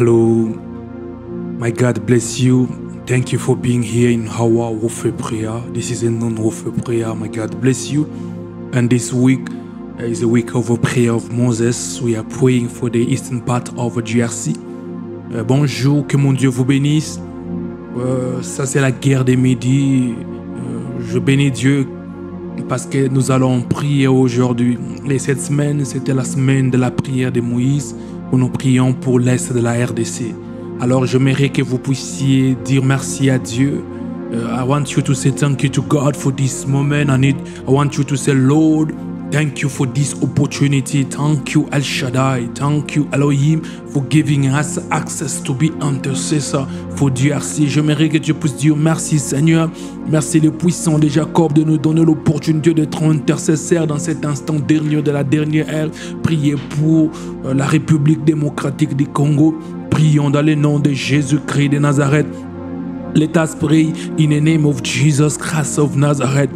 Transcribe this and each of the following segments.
Hello, my God bless you. Thank you for being here in our warfare prayer. This is a non-warfare prayer. My God bless you. And this week is a week of a prayer of Moses. We are praying for the eastern part of GRC. Bonjour, que mon Dieu vous bénisse. Ça c'est la guerre des midis. Je bénis Dieu parce que nous allons prier aujourd'hui. Et cette semaine, c'était la semaine de la prière de Moïse, où nous prions pour l'Est de la RDC. Alors j'aimerais que vous puissiez dire merci à Dieu. I want you to say thank you to God for this moment. I want you to say, Lord, thank you for this opportunity. Thank you, El Shaddai. Thank you, Elohim, for giving us access to be intercessor for DRC. J'aimerais que tu puisses dire merci, Seigneur. Merci, le puissant de Jacob, de nous donner l'opportunité d'être intercesseur dans cet instant dernier de la dernière ère. Priez pour la République démocratique du Congo. Prions dans le nom de Jésus-Christ de Nazareth. Let us pray in the name of Jesus Christ of Nazareth.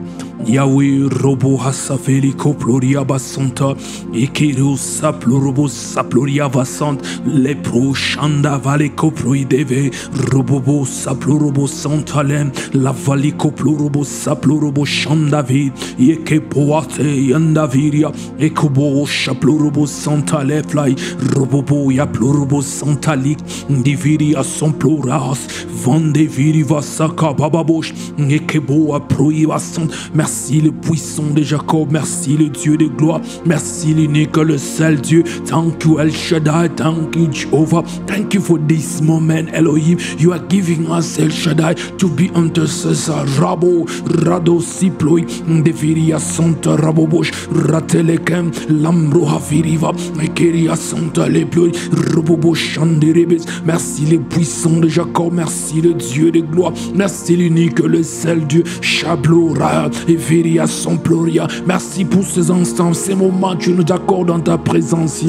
Yahweh robo hasafeli koploria basanta ekeru saplorobo saploria vasant lepro shanda vale koploideve robobo saplorobo santalem la vali koplorobo saplorobo shandavid yekepoate yandaviria ekobo saplorobo santale fly robobo yaplorobo santalik diviria somploras vande viriva saka bababosh ekebo aproiva sant. Merci le puissant de Jacob, merci le Dieu de gloire, merci l'unique, le seul Dieu. Thank you El Shaddai, thank you Jehovah, thank you for this moment Elohim. You are giving us El Shaddai to be intercessor. Rabo, Rado Siploi, Deviria Santa Rabobosh, Ratelekem, Lambroha Viriva, Ekeria Santa Leploi, Robobosh Anderebes. Merci le puissant de Jacob, merci le Dieu de gloire, merci l'unique, le seul Dieu. Chablora, Veria Somploria. Merci pour ces instants, ces moments que tu nous accordes dans ta présence.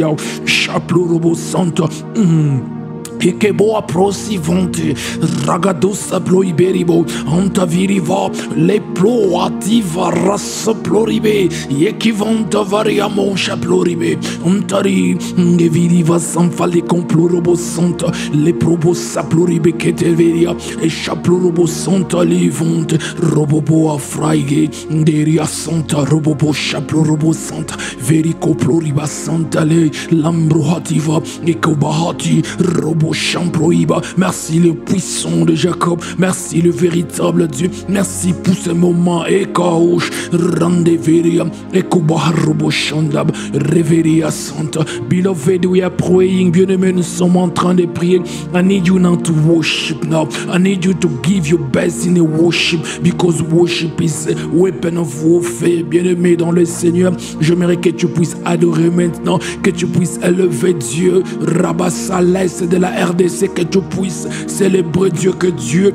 Chaplorobo Santo. Ekebo aprosi vonte ragado saplo iberibo anta viriva le plo ativa rasoploribe yekivanta variamo chaploribe antari ngeviriva sanfali complorobo santa le probo saploribe keteveria e chaplorobo santa livonte robobo afraige deria santa robobo chaplorobo santa verico ploriba santa le lambrohativa ekobahati robo Champroiba. Merci le puissant de Jacob, merci le véritable Dieu, merci pour ce moment. Ekaosh Randeveria Ekobaharobo Shandab Reveria Santa. Beloved, we are praying. Bien-aimés, nous sommes en train de prier. I need you now to worship now. I need you to give your best in the worship, because worship is a weapon of warfare. Bien-aimé dans le Seigneur, j'aimerais que tu puisses adorer maintenant, que tu puisses élever Dieu. Rabassa l'Est de la RDC, que tu puisses célébrer Dieu, que Dieu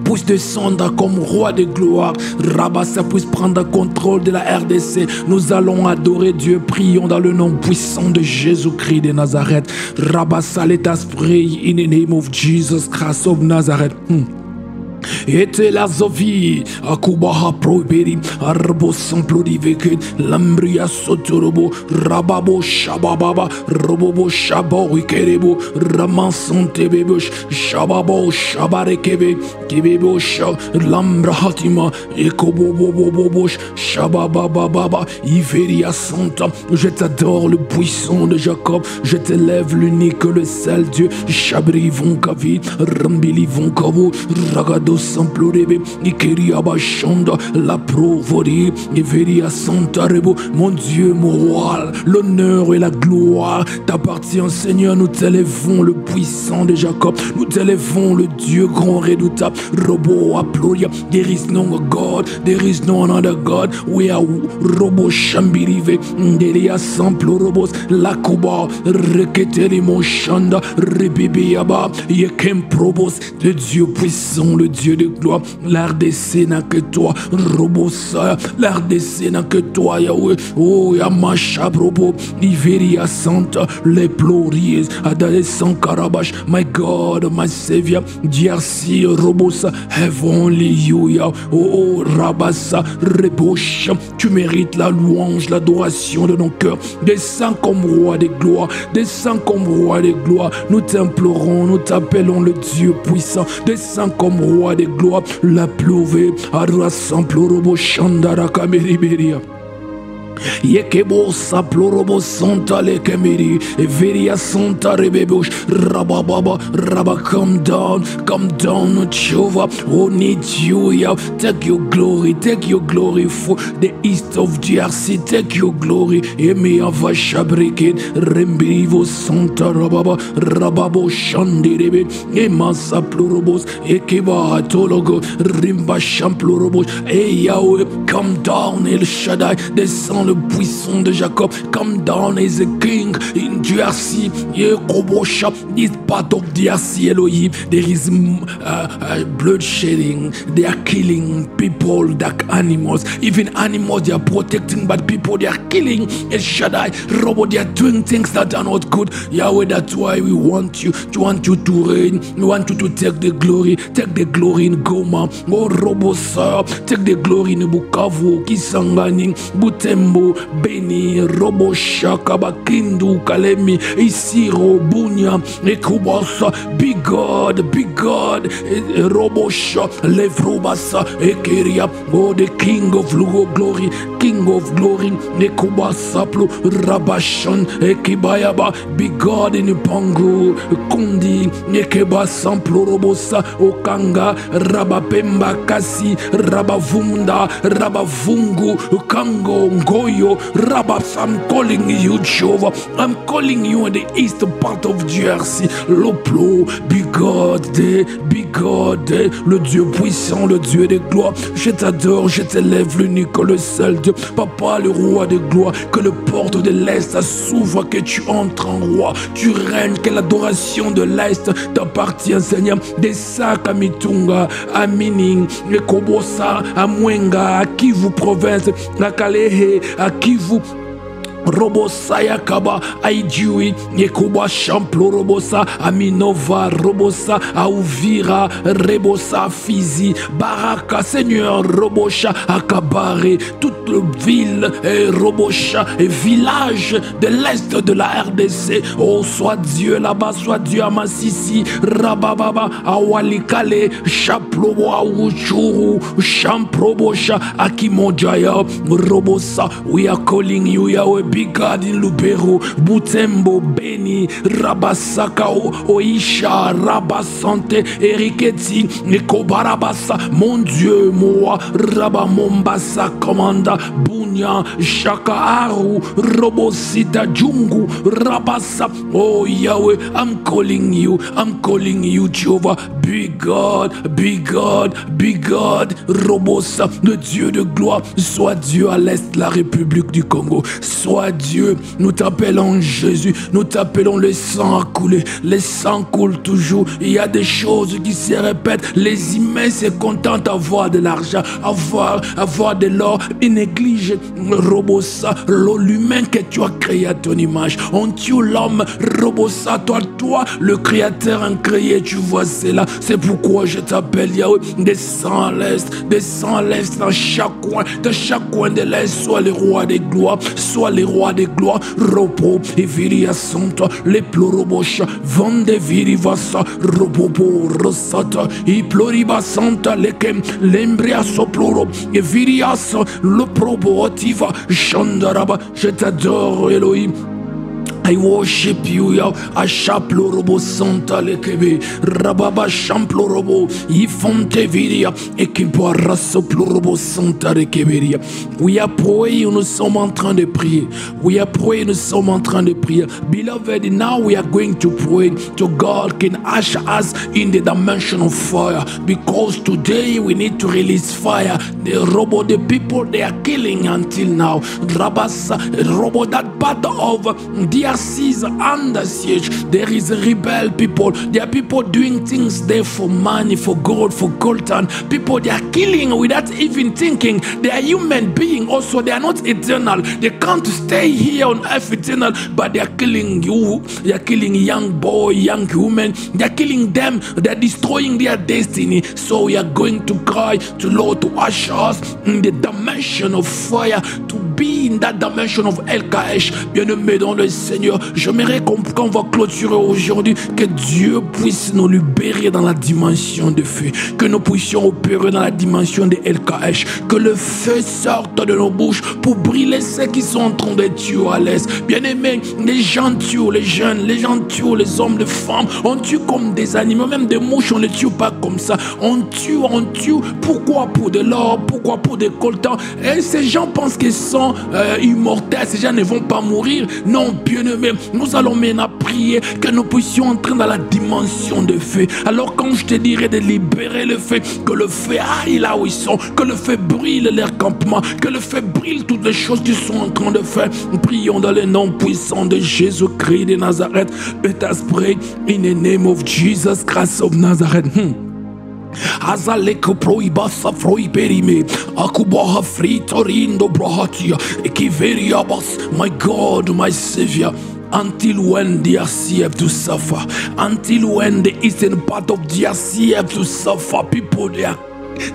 puisse descendre comme roi de gloire. Rabassa puisse prendre contrôle de la RDC. Nous allons adorer Dieu. Prions dans le nom puissant de Jésus-Christ de Nazareth. Rabassa, let us pray in the name of Jesus Christ of Nazareth. Ete la zovi akubaha proberi arbo samplodiveke lambria sotorobo rababo shabababa robobo shabo ikerebo ramansante bebosh shababo shabarekebe kebebo sha lambra hatima ekobobobobobosh shababababa iveria santa. Je t'adore le puissant de Jacob, je t'élève l'unique, le seul Dieu. Chabri von kavi rambili von kavo ragado Samplorebe, Ikeria Bashanda, la Provori, Iveria Santarebo. Mon Dieu, mon roi, l'honneur et la gloire t'appartient, Seigneur. Nous t'élèvons le puissant de Jacob, nous t'élèvons le Dieu grand redoutable. Robo Aploria, there is no God, there is no another God. We are Robo Shambirive, Delia Samplorobos, Lakuba, Reketeli Moshanda, Rebibiaba, Yekem Probos, le Dieu puissant, le Dieu de gloire. La RDC n'a que toi, Robosa. La RDC n'a que toi, Yahweh. Oh, Yamasha, Brobo, Iveria Santa, les Plories, Adalessan Karabash, my God, my Savior, DRC, Robosa, have only you, Yahweh. Oh, Rabassa, Rebosh, tu mérites la louange, l'adoration de nos cœurs. Descends comme roi des gloires, descends comme roi des gloires. Nous t'implorons, nous t'appelons le Dieu puissant. Descends comme roi des gloires, la plouvé, Arrassan, Plorobo, Chandara, Kameriberia. Yekebo saplorobo santa lekemiri, Veria santa rebebush, Rabababa, Rabba, come down, Jehovah. Oh, need you, yeah. Take your glory for the east of DRC. Take your glory. Emi avashabrikin, Rembrivo santa Rababa, Rababo shandirebe, Ema saplorobos, Ekeba atologo, Rimba champlorobos. Hey Yahweh, come down, El Shaddai, descend le puissant de Jacob. Come down as a king in DRC. Yekobosha, this part of DRC, Elohim, there is bloodshedding. They are killing people like animals. Even animals they are protecting, but people they are killing. El Shaddai, Robo, they are doing things that are not good. Yahweh, that's why we want you to reign. We want you to take the glory in Goma. Oh Robo, sir, take the glory in Bukavu, Kisangani, Butembo, Beni, Robo, Shakaba, Kindu, Kalemi, Isiro, Bunya, Ekubasa. Big God, Robo, Levrobasa, Ekeria, oh the King of glory, Nekubasaplo, Rabashan, Ekibayaba, Big God in Pango, Kundi, Nekeba Samplo Robosa, Okanga, Rabapemba Kasi, Rabavunda, Rabavungu, Kango, Ngoyo, Rabas. I'm calling you, Jehovah. I'm calling you in the east part of DRC. Loplo, Big God, le Dieu puissant, le Dieu des gloires. Je t'adore, je t'élève, l'unique, le seul Dieu. Papa, le roi des gloires. Que le porte de l'Est s'ouvre, que tu entres en roi. Tu règnes, que l'adoration de l'Est t'appartient, Seigneur. Des sacs à Mitunga, à Mining, les Kobosa, à Mwenga, à Kivu province, à Kalehe, à Kivu. Robosa Yakaba, Aidjui, Yekuba Champlo Robosa, Aminova Robosa, Aouvira, Rebosa, Fizi, Baraka, Seigneur Robosha, Akabare, toute le ville, Robosha, et village de l'est de la RDC. Oh, soit Dieu là-bas, soit Dieu à Massissi, Rabababa, Awalikale, Chaplobo, Aouchuru, Champrobosha, Akimojaya, Robosa. We are calling you, Yahweh. Big God in Lubero, Butembo, Beni, Rabasakao, Oisha, Rabasante, Eriketi, Nekobarabasa, mon Dieu, Moa, Rabamombasa, Commanda, Bunya, Shakaaru, Robosita, Jungu, Rabasa. Oh Yahweh, I'm calling you, Jehovah. Big God, Robosa, le Dieu de gloire. Sois Dieu à l'est de la République du Congo. Sois Dieu, nous t'appelons Jésus, nous t'appelons le sang a coulé, le sang coule toujours. Il y a des choses qui se répètent. Les humains se contentent d'avoir de l'argent, avoir de l'or, ils négligent Robosa, l'humain que tu as créé à ton image. On tue l'homme, Robosa, toi, le créateur incréé, tu vois cela. C'est pourquoi je t'appelle Yahweh. Descends à l'est, dans chaque coin de l'est. Sois le roi des gloires, sois les rois des gloires. Ropo et viria santa, les plorobosha, vende virivasa, ropopo rosata, i ploriba santa, lekem, l'embria soploro, et virias, le probo ativa, chandaraba. Je t'adore, Elohim. I worship you, Yah. Ashaplorobo Santa Lekebe, Rababa Champlorobo, Ifonte Viria, Ekiboara Soplorobo Santa Lekeberia. We are praying, nous sommes en train de prier. We are praying, nous sommes en train de prier. Beloved, now we are going to pray to God can usher us in the dimension of fire. Because today we need to release fire. The people they are killing until now. Rabasa, Robo, that part of DRC embassies under siege. There is a rebel people. There are people doing things there for money, for gold, for coltan. People, they are killing without even thinking. They are human beings also. They are not eternal. They can't stay here on earth eternal, but they are killing you. They are killing young boy, young women. They are killing them. They are destroying their destiny. So we are going to cry to Lord to usher us in the dimension of fire, to be in that dimension of El Kaesh. Bien-aimé dans le Seigneur, j'aimerais qu'on va clôturer aujourd'hui, que Dieu puisse nous libérer dans la dimension de feu, que nous puissions opérer dans la dimension de El Kaesh, que le feu sorte de nos bouches pour brûler ceux qui sont en train de tuer à l'est. Bien-aimé, les gens tuent les jeunes, les gens tuent les hommes, les femmes, on tue comme des animaux, même des mouches, on ne les tue pas comme ça. On tue, pourquoi? Pour de l'or, pourquoi? Pour des coltans. Et ces gens pensent qu'ils sont immortels, ces gens ne vont pas mourir. Non, bien-aimé, nous allons maintenant prier que nous puissions entrer dans la dimension de feu. Alors quand je te dirai de libérer le feu, que le feu aille là où ils sont, que le feu brûle leur campement, que le feu brûle toutes les choses qu'ils sont en train de faire. Prions dans le nom puissant de Jésus-Christ de Nazareth. Let us pray in the name of Jesus Christ of Nazareth. Azaleko proibasa proiberime akubaha fritorindo brahatia ekiveriabas. My God, my Savior, until when the DRC have to suffer, until when the eastern part of DRC have to suffer, people there.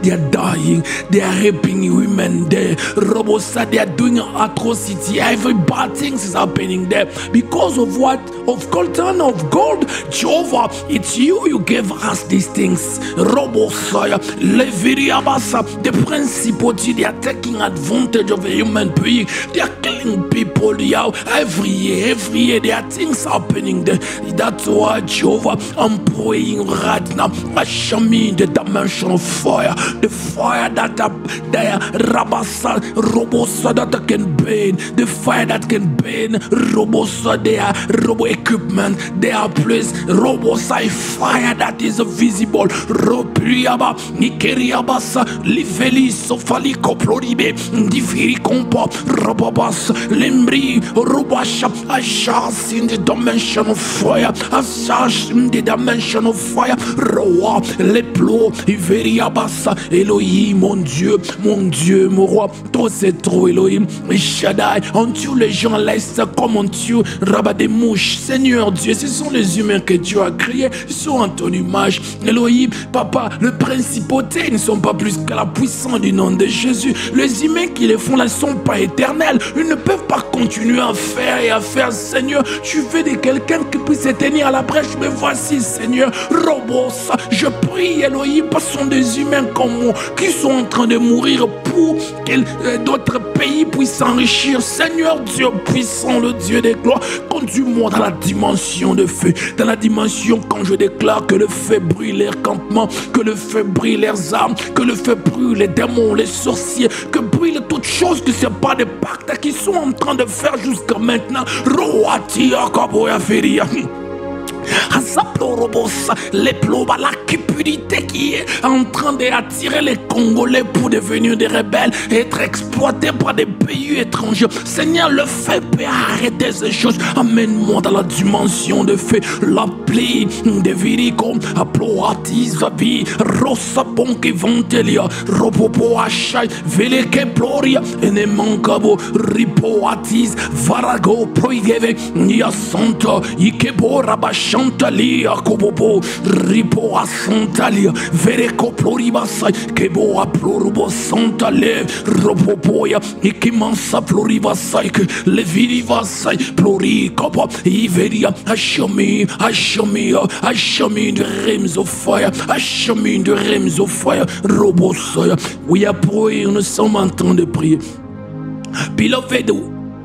They are dying, they are raping women there. Robosa, they are doing atrocity. Every bad things is happening there. Because of what? Of coltan, of gold. Jehovah, it's you gave us these things. Robosa, Leviriabasa, the principality, they are taking advantage of a human being. They are killing people every year, there are things happening there. That's why, Jehovah, I'm praying right now. Usher me in the dimension of fire. The fire that there, Rabasa, Robosa, that can burn. The fire that can burn, Robosa, there, Robo equipment, there are place, Robosa, fire that is visible. Ropriaba, Nikeriabasa, Liveli, Sofali, Coploribe, Diviri Compa, Robabas, Lembri, Robasha, Ashas in the dimension of fire, Ashas in the dimension of fire, Roa, Leplo, Iveriabas. Elohim, mon Dieu, mon roi, toi c'est trop Elohim, Shaddai, on tue les gens l'est comme on tue rabat des mouches. Seigneur Dieu, ce sont les humains que Dieu a créés, ils sont en ton image. Elohim, Papa, les principautés ne sont pas plus que la puissance du nom de Jésus. Les humains qui les font là ne sont pas éternels, ils ne peuvent pas continuer à faire et à faire. Seigneur, tu veux de quelqu'un qui puisse se tenir à la brèche, mais voici Seigneur, Robos, je prie Elohim, parce que ce sont des humains comme moi qui sont en train de mourir pour que d'autres pays puissent s'enrichir. Seigneur Dieu puissant, le Dieu des gloires, conduis-moi dans la dimension de feu, dans la dimension quand je déclare que le feu brûle leurs campements, que le feu brûle leurs armes, que le feu brûle les démons, les sorciers, que brûle toutes choses que ce n'est pas des pactes qu'ils sont en train de faire jusqu'à maintenant. Roatia Kaboya Feria. Les plombs, la cupidité qui est en train d'attirer les Congolais pour devenir des rebelles et être exploités par des pays étrangers. Seigneur, le feu peut arrêter ces choses. Amène-moi dans la dimension de feu. La pluie de Virico, Aploatis, Vabi, Rosa Ponke Vantelia, Ropopo Achai, Veleke Ploria, Enemangabo, Ripoatis, Varago, Proigeve, Nia Santa, Ikebo Rabash. Chantalia, Kobobo, Ripo a Santalia, Vereco Ploribasai, Kebo a Plorobo Santale, Ropopoya, Ikimansa Ploribasai, Levirivasai, Ploricopa, Iveria, Ashami, the realms of fire, Ashami, the realms of fire, Robosoya. We are praying, nous sommes en train de prier. Beloved,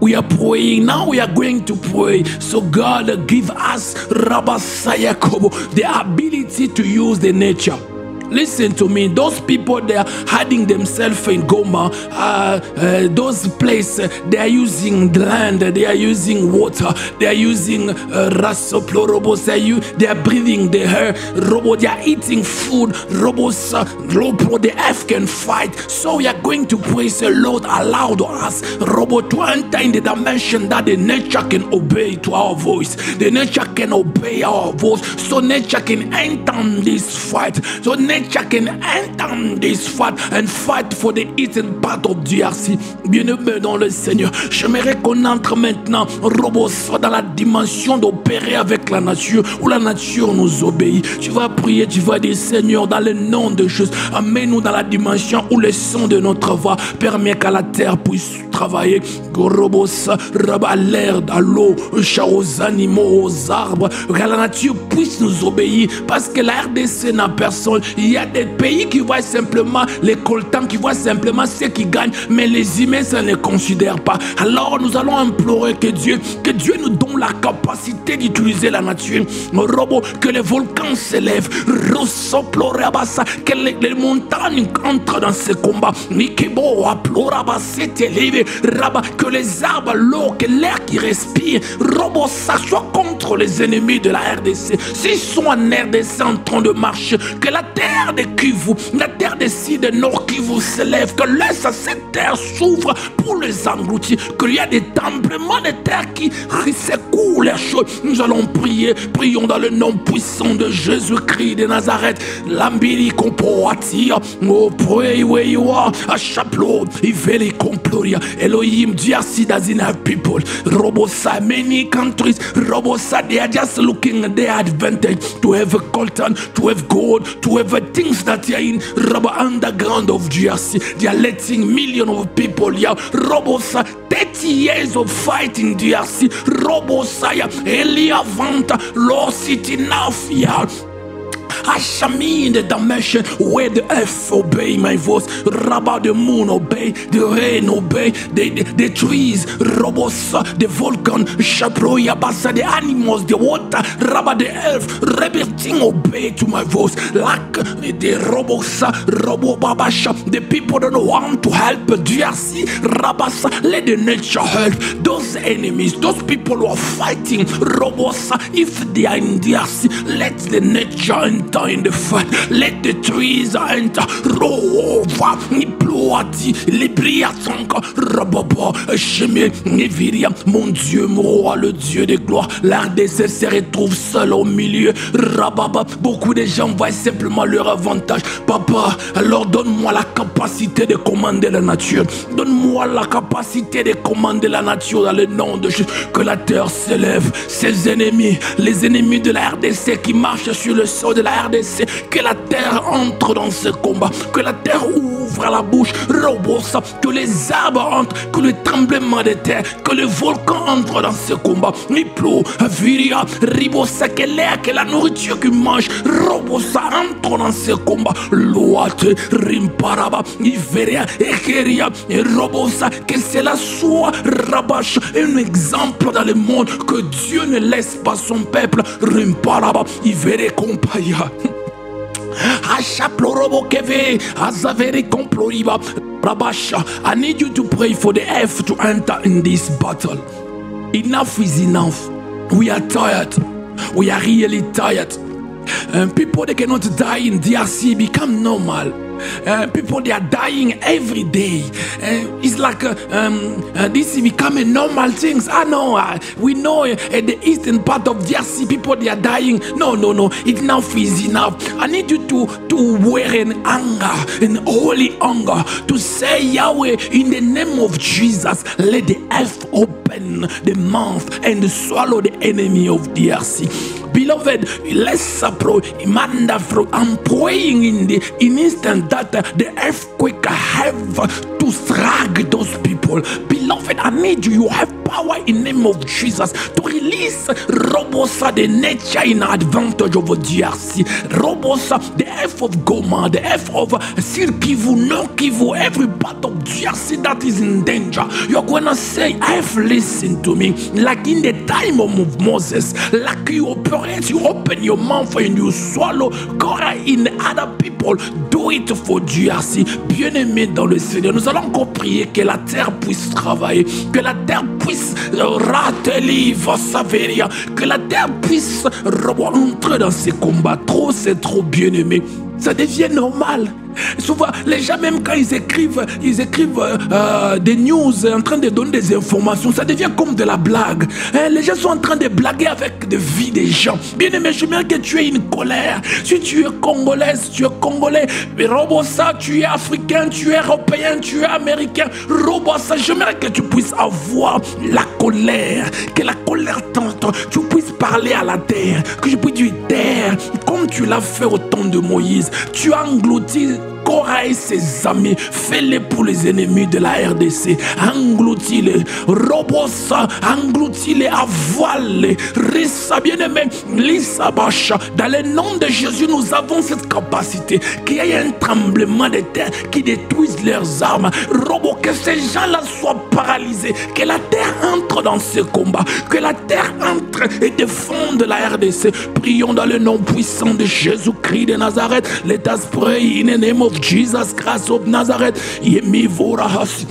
we are praying. Now we are going to pray. So God give us Rabasaya Kobo, the ability to use the nature. Listen to me. Those people, they are hiding themselves in Goma. Those places, they are using land, they are using water, they are using rasoplorobos. They are breathing the air. They are eating food. The earth can fight. So we are going to praise the Lord aloud us. To enter in the dimension that the nature can obey to our voice. The nature can obey our voice. So nature can enter in this fight. So nature can enter in this fight and fight for the eastern part of DRC. Bien-aimé dans le Seigneur, j'aimerais qu'on entre maintenant, dans la dimension d'opérer avec la nature, où la nature nous obéit. Tu vas prier, tu vas dire, Seigneur, dans le nom de Jésus, amène-nous dans la dimension où le son de notre voix permet qu'à la terre puisse travailler. À l'air, à l'eau, aux animaux, aux arbres, que la nature puisse nous obéir, parce que la RDC n'a personne. Il y a des pays qui voient simplement les coltans, qui voient simplement ceux qui gagnent, mais les humains, ça ne les considère pas. Alors nous allons implorer que Dieu nous donne la capacité d'utiliser la nature. Que les volcans s'élèvent, que les montagnes entrent dans ce combat, que les arbres, l'eau, que l'air qui respire, ça soit contre les ennemis de la RDC. S'ils sont en RDC en train de marcher, que la terre de Kivu, la terre de Sud Nord Kivu s'élève, que laisse cette terre s'ouvre pour les engloutir, qu'il y a des tremblements de terre qui secouent les choses. Nous allons prier, prions dans le nom puissant de Jésus-Christ de Nazareth. Lambiri kompoatia, oh pray where you are, a chaplo, iveli comploria, Elohim, DRC doesn't have people. Robosa, many countries, Robosa, they are just looking at their advantage to have a coltan, to have gold, to have things that are in Robo underground of DRC. They are letting millions of people here. Robosa, 30 years of fighting DRC. Robosaya, Elia Vanta, Lord City Nafia. I shall be in the dimension where the earth obey my voice. Rabba, the moon obey, the rain obey, the trees, Robosa, the volcan, Shaproya Basa, the animals, the water, Rabba, the earth, everything obey to my voice. Like the Robosa, Robo Babasha, the people don't want to help DRC, Rabasa, let the nature help. Those enemies, those people who are fighting, Robosa, if they are in DRC, let the nature enter in the fight. Let the trees enter. Rova, Niploati, Libriatanka, Rababa, Shemé, Niviria, mon Dieu, mon roi, le Dieu de gloire. L'RDC se retrouve seul au milieu. Rababa, beaucoup de gens voient simplement leur avantage. Papa, alors donne-moi la capacité de commander la nature. Donne-moi la capacité de commander la nature dans le nom de Jésus. Que la terre s'élève. Ses ennemis, les ennemis de la RDC qui marchent sur le sol de la RDC, que la terre entre dans ce combat, que la terre ouvre la bouche, Robosa, que les arbres entrent, que le tremblement de terre, que le volcan entre dans ce combat. Niplo, Viria, Ribosa, que l'air, que la nourriture qu'ils mangent, Robosa, entre dans ce combat. Loate, Rimparaba, Iveria, Ekeria, et Robosa, que cela soit Rabash, un exemple dans le monde, que Dieu ne laisse pas son peuple. Rimparaba, Iveria, Compaya. I need you to pray for the earth to enter in this battle. Enough is enough. We are tired. We are really tired. People, they cannot die in DRC become normal. People, they are dying every day. It's like this is becoming normal things. I know, we know at the eastern part of DRC, people, they are dying. No, enough is enough. I need you to wear an anger, an holy anger, to say, Yahweh, in the name of Jesus, let the earth open the mouth and swallow the enemy of DRC. Beloved, let's approach. I'm praying in instant that the earthquake have to to drag those people. Beloved, I need you. You have power in the name of Jesus to release Robosa, the nature in advantage of DRC. Robosa, the F of Goma, the F of Sir Kivu, Nord Kivu, every part of DRC that is in danger. You're going to say, I've listened to me. Like in the time of Moses, like you operate, you open your mouth and you swallow Korah in other people. Do it for DRC. Bien-aimé dans le Seigneur, nous allons encore prier que la terre puisse travailler, que la terre puisse rateler Vasaveria, que la terre puisse rentrer dans ces combats. Trop, c'est trop, bien-aimé. Ça devient normal. Souvent, les gens, même quand ils écrivent des news en train de donner des informations, ça devient comme de la blague. Les gens sont en train de blaguer avec des vies des gens. Bien aimé, je veux que tu aies une colère. Si tu es congolaise, tu es congolais. Mais Robosa, tu es africain, tu es européen, tu es américain. Robosa, j'aimerais que tu puisses avoir la colère. Que la colère tente. Tu puisses parler à la terre. Que je puisse dire terre, comme tu l'as fait au temps de Moïse. Tu as englouti Korah et ses amis, fais-les pour les ennemis de la RDC, engloutis-les, Robosa, engloutis-les, avale-les, Rissa, bien-aimé, Lissa Bacha, dans le nom de Jésus, nous avons cette capacité, qu'il y ait un tremblement de terre qui détruise leurs armes, Robo, que ces gens-là soient paralysés, que la terre entre dans ce combat, que la terre entre et défende la RDC. Prions dans le nom puissant de Jésus-Christ de Nazareth. Let us pray in the name of Jesus Christ of Nazareth. Yemi vorahasi.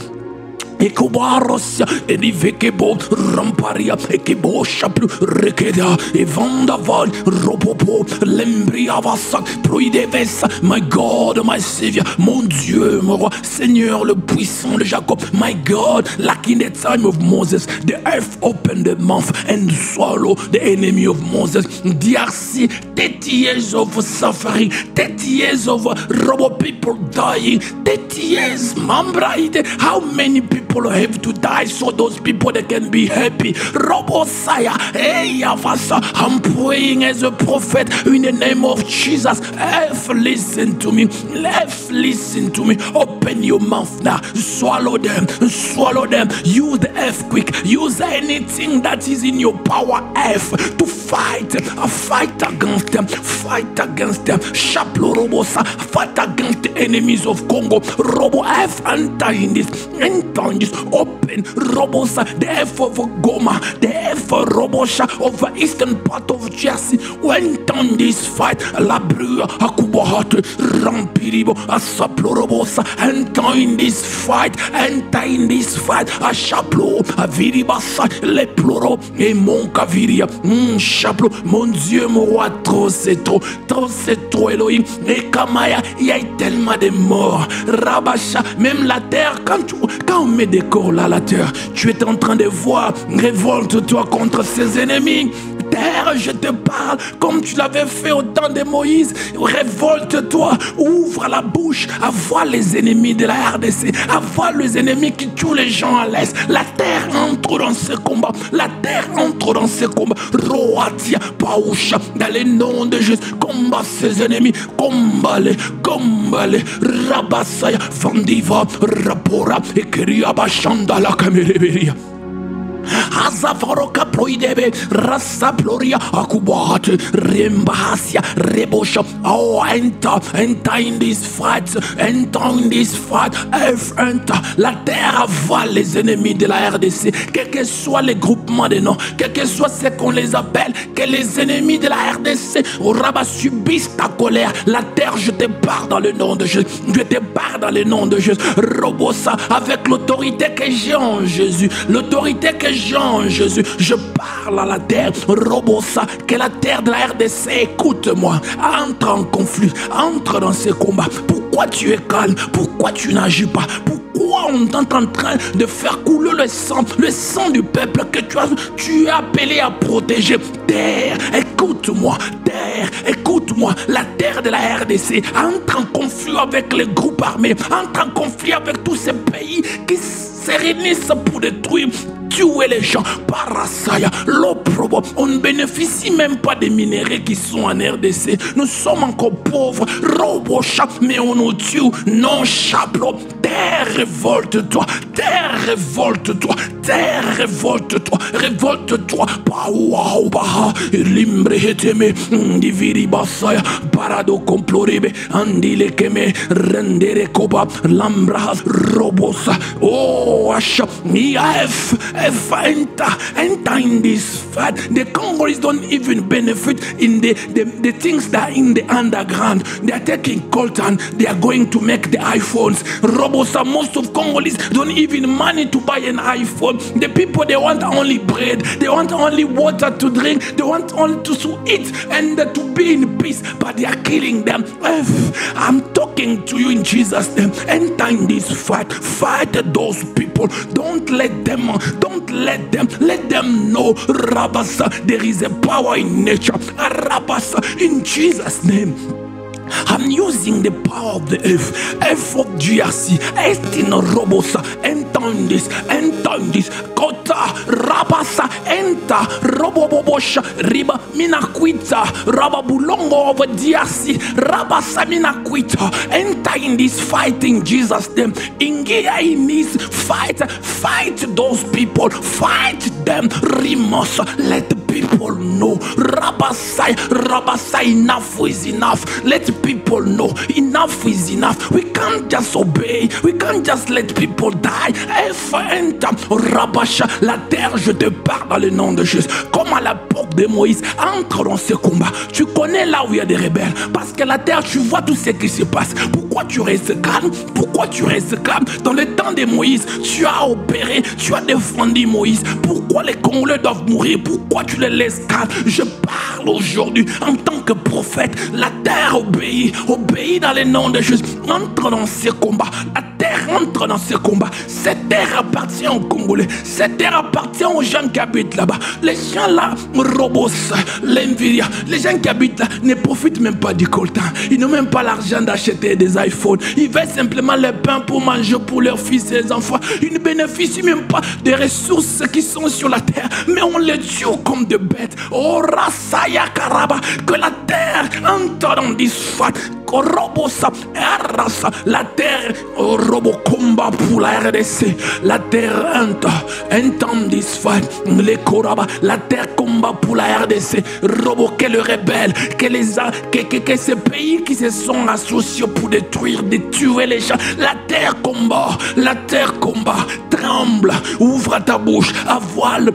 Ekobarosia, Enivekebo, Ramparia, Ekebo Chaplu, Rekeda, Evandaval, Ropopo, Lembriavasak, Proidevesa, my God, my Savior, mon Dieu, mon roi, Seigneur le puissant de Jacob, my God, like in the time of Moses, the earth opened the mouth and swallowed the enemy of Moses. DRC, 30 years of suffering, 30 years of robo people dying, 30 years, Mambraide, how many people have to die so those people they can be happy? Robosaya, hey Avasa, I'm praying as a prophet in the name of Jesus. F, listen to me. F, listen to me. Open your mouth now. Swallow them. Swallow them. Use the F quick. Use anything that is in your power F to fight. Fight against them. Fight against them. Shaplo Robosa. Fight against the enemies of Congo. Robo F, enter in this. Enter in this. Open Robosa, the F of Goma, the F of Robosha of the eastern part of Jersey. Went on this fight, La Brua, Akubahate, Rampiribo, Asaplo Robosa. Enter in this fight, enter in this fight. Ashaplo, Aviribasa, Leploro, et mon Kaviria, Chaplo, mon Dieu, mon roi, trop c'est trop, Elohim. Et Kamaya, il y a tellement de morts. Rabasha, même la terre, quand on met des corps là, la terre, tu es en train de voir, révolte-toi contre ses ennemis. Terre, je te parle comme tu l'avais fait au temps de Moïse. Révolte-toi, ouvre la bouche à voir les ennemis de la RDC, à voir les ennemis qui tuent les gens à l'est. La terre entre dans ce combat. La terre entre dans ce combat. Roatia, Pausha, dans le nom de Jésus, combat ses ennemis. Combat-les, combat-les. Rabasaya, Vandiva, Rapora, et Kriabashanda la Kamereberia. Azavaroka proidebe, rasa ploria, akubate, rembahasia, rebosha. Oh, enter in this fight, enter in this fight, enter. La terre avale les ennemis de la RDC, quels que soient les groupements de noms, quels que soient ce qu'on les appelle, que les ennemis de la RDC, au rabat subissent ta colère. La terre, je te barre dans le nom de Jésus, je te barre dans le nom de Jésus. Robosa, avec l'autorité que j'ai en Jésus, l'autorité que j'ai en Jésus, je parle à la terre. Robosa, que la terre de la RDC, écoute-moi, entre en conflit, entre dans ce combat. Pourquoi tu es calme? Pourquoi tu n'agis pas? Pourquoi on est en train de faire couler le sang du peuple que tu es appelé à protéger? Terre, écoute-moi, terre, écoute-moi. La terre de la RDC entre en conflit avec les groupes armés, entre en conflit avec tous ces pays qui se réunissent pour détruire, tuer les gens. Parasaya, l'opprobre. On ne bénéficie même pas des minéraux qui sont en RDC. Nous sommes encore pauvres. Robocha, mais on nous tue. Non, chaplo. Terre terre, révolte-toi. Terre, révolte-toi. Terre, révolte-toi. Révolte-toi. Pauau baha. Limbre heteme. Diviri basaya. Parado comploribe. Andile keme. Rendere koba. Lambrahas. Robosa. Oh, Asha. F enter in this fight. The Congolese don't even benefit in the things that are in the underground. They are taking coltan. They are going to make the iPhones. Robosa, most of Congolese don't even money to buy an iPhone. The people, they want only bread. They want only water to drink. They want only to eat and to be in peace. But they are killing them. I'm talking to you in Jesus' name. Enter in this fight. Fight those people. Don't let them. Let them know, Rabasa, there is a power in nature. Rabasa, in Jesus' name. I'm using the power of the F of GRC, Estino Robosa, enter in this, Kota, Rabasa, enter, Robobosha, Riba, Minaquita, Rababulongo over GRC, Rabasa, Minaquita, enter in this fight in Jesus' name. Ingia in this fight those people, fight them, Rimos, let the people know, Rabasa, enough is enough. Let people know enough is enough. We can't just obey. We can't just let people die. Rabasha, la terre, je te parle dans le nom de Jésus. Comme à l'époque de Moïse, entre dans ce combat. Tu connais là où il y a des rebelles. Parce que la terre, tu vois tout ce qui se passe. Pourquoi tu restes calme? Pourquoi tu restes calme? Dans le temps de Moïse, tu as opéré, tu as défendu Moïse. Pourquoi les Congolais doivent mourir? Pourquoi tu les laisses calmes? Je parle aujourd'hui en tant que prophète. La terre obéit dans le nom de Jésus. Entre dans ce combat. La terre entre dans ce combat. Cette terre appartient aux Congolais. Cette terre appartient aux gens qui habitent là-bas. Les gens là, Robos, l'Nvidia, les gens qui habitent là ne profitent même pas du coltan. Ils n'ont même pas l'argent d'acheter des iPhones. Ils veulent simplement le pain pour manger pour leurs fils et leurs enfants. Ils ne bénéficient même pas des ressources qui sont sur la terre. Mais on les tue comme des bêtes. Oh, Rasaya Karaba, que la terre entre dans this fight. Robosa, la terre, robo combat pour la RDC. La terre entend this fight. Les Koraba, la terre combat pour la RDC. Robo, que le rebelle, que ces pays qui se sont associés pour détruire, de tuer les gens. La terre combat, tremble, ouvre ta bouche, avale,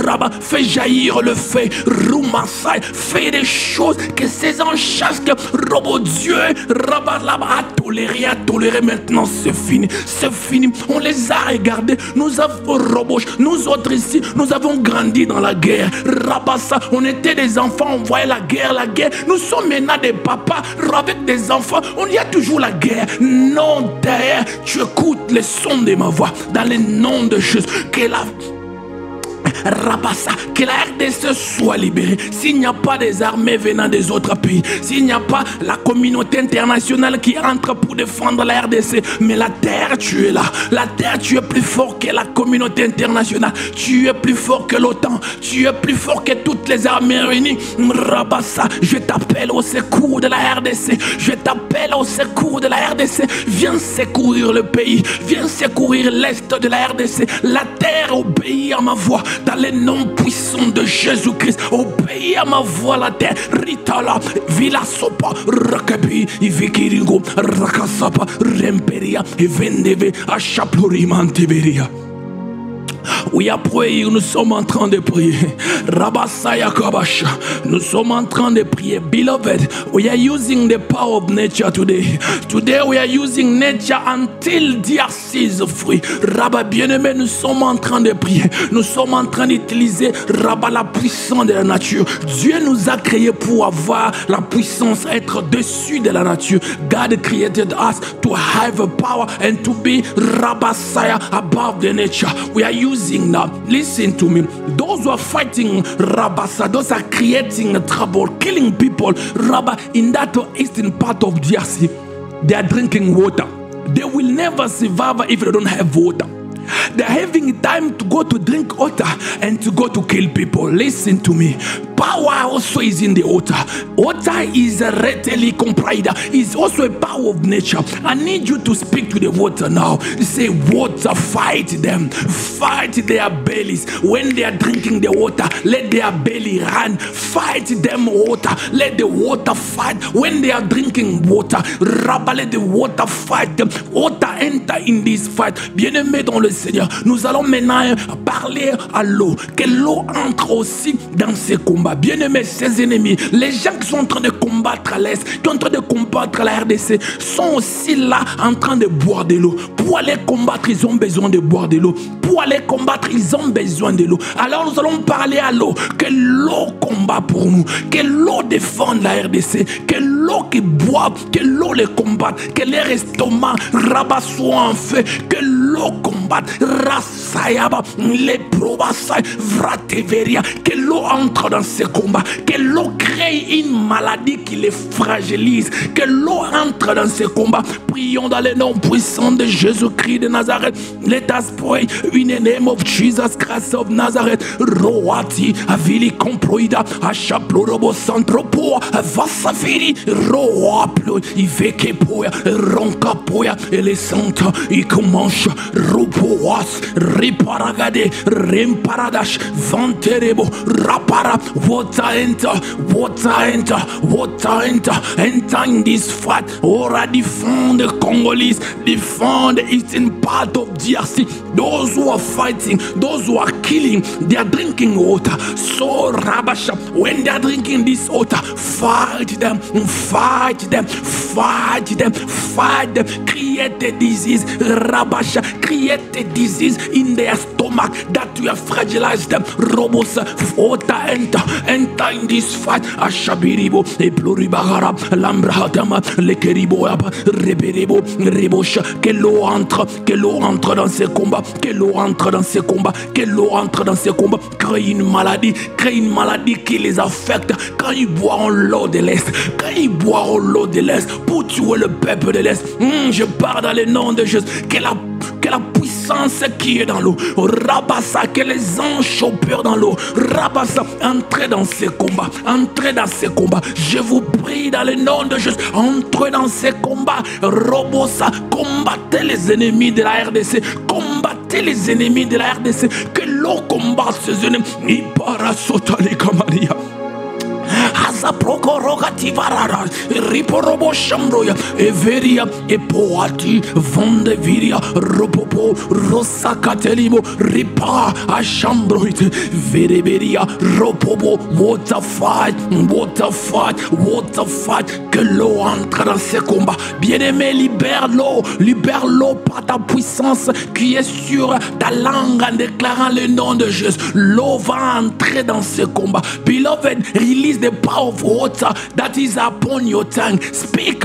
Raba, fais jaillir le feu, Roumassai, fais des choses que ces enchasques, Robo Dieu, Rabat là-bas, à tolérer maintenant, c'est fini, on les a regardés, nous avons Roboche, nous autres ici, nous avons grandi dans la guerre, Rabassa, on était des enfants, on voyait la guerre, nous sommes maintenant des papas, avec des enfants, on y a toujours la guerre, non, derrière, tu écoutes les sons de ma voix, dans le nom de Jésus, que la Rabassa, que la RDC soit libérée. S'il n'y a pas des armées venant des autres pays, s'il n'y a pas la communauté internationale qui entre pour défendre la RDC, mais la terre, tu es là. La terre, tu es plus fort que la communauté internationale. Tu es plus fort que l'OTAN. Tu es plus fort que toutes les armées réunies. Rabassa, je t'appelle au secours de la RDC. Je t'appelle au secours de la RDC. Viens secourir le pays. Viens secourir l'Est de la RDC. La terre obéit à ma voix. Dans le nom puissant de Jésus-Christ, obéis à ma voix la terre. Ritala, Villa Sopa, Rakabi, Ivikiringo, Rakasapa, Remperia, Vendeve, Achaplorimantiberia. We are praying, nous sommes en train de prier. Rabasaya Kabasha, nous sommes en train de prier. Beloved, we are using the power of nature today. Today we are using nature until DRC is free. Rabba bien-aimé, nous sommes en train de prier. Nous sommes en train d'utiliser Rabba la puissance de la nature. Dieu nous a créés pour avoir la puissance, être dessus de la nature. God created us to have a power and to be Rabasaya above the nature. We are using now. Listen to me. Those who are fighting Rabasa, those are creating trouble, killing people. Rabba, in that eastern part of DRC, they are drinking water. They will never survive if they don't have water. They're having time to go to drink water and to go to kill people. Listen to me. Power also is in the water. Water is readily comprised. It's also a power of nature. I need you to speak to the water now. Say, water, fight them. Fight their bellies. When they are drinking the water, let their belly run. Fight them, water. Let the water fight. When they are drinking water, let the water fight them. Water enter in this fight. Bien-aimés dans le Seigneur, nous allons maintenant parler à l'eau. Que l'eau entre aussi dans ces combats. Bien-aimés, ces ennemis, les gens qui sont en train de combattre à l'Est, qui sont en train de combattre la RDC, sont aussi là en train de boire de l'eau. Pour aller combattre, ils ont besoin de boire de l'eau. Pour aller combattre, ils ont besoin de l'eau. Alors nous allons parler à l'eau. Que l'eau combat pour nous. Que l'eau défende la RDC. Que l'eau qui boit, que l'eau les combatte. Que leur estomac rabat soit en feu. Que l'eau combatte. Rasayaba, les probasai, vrateveria. Que l'eau entre dans ces combats. Que l'eau crée une maladie qui les fragilise. Que l'eau entre dans ces combats. Prions dans le nom puissant de Jésus-Christ de Nazareth. Let us pray in the name of Jesus Christ of Nazareth. Roati, avili comproida, achaplorobo santropo, vasafiri, roaplo, iveke poya, ronca poya, elesanta, ikumancha, rupoas, riparagade, remparadash, vanterebo, rapara, water enter, enter in this fight. Ora defend the Congolese, defend the eastern part of DRC. Those who are fighting, those who are killing, they are drinking water. So Rabasha, when they are drinking this water, fight them, fight them, fight them, fight them. Create a disease, Rabasha, create a disease in their stomach that will fragilize them. Robos, water enter in this fight. Ashabiribo, Epluribahara, Lambrahatama, Lekeriboaba, Reberebo, Rebosha, que l'eau entre dans ces combats, que l'eau entre dans ces combats, que l'eau entre dans ces combats, crée une maladie qui les affecte quand ils boiront l'eau de l'Est, pour tuer le peuple de l'Est. Je parle dans le nom de Jésus, que la puissance qui est dans l'eau, Rabassa, que les anges chopeurs dans l'eau, Rabassa, entrez dans ces combats, je vous prie dans le nom de Jésus, entrez dans ces combats, Robosa, combattez les ennemis de la RDC, combattez les ennemis de la RDC, que l'eau combatte ces ennemis, Iparasotale Kamaria. Asa prokorogativara, riporobo shambroya, everia, epoati, vondeviria, ropopo, rosakatelibo, ripa, ashambroite, vereberia, ropobo, water fight, que l'eau entre dans ces combats. Bien-aimé, libère l'eau par ta puissance qui est sur ta langue en déclarant le nom de Jésus. L'eau va entrer dans ces combats. Beloved, release the power of water that is upon your tongue. Speak.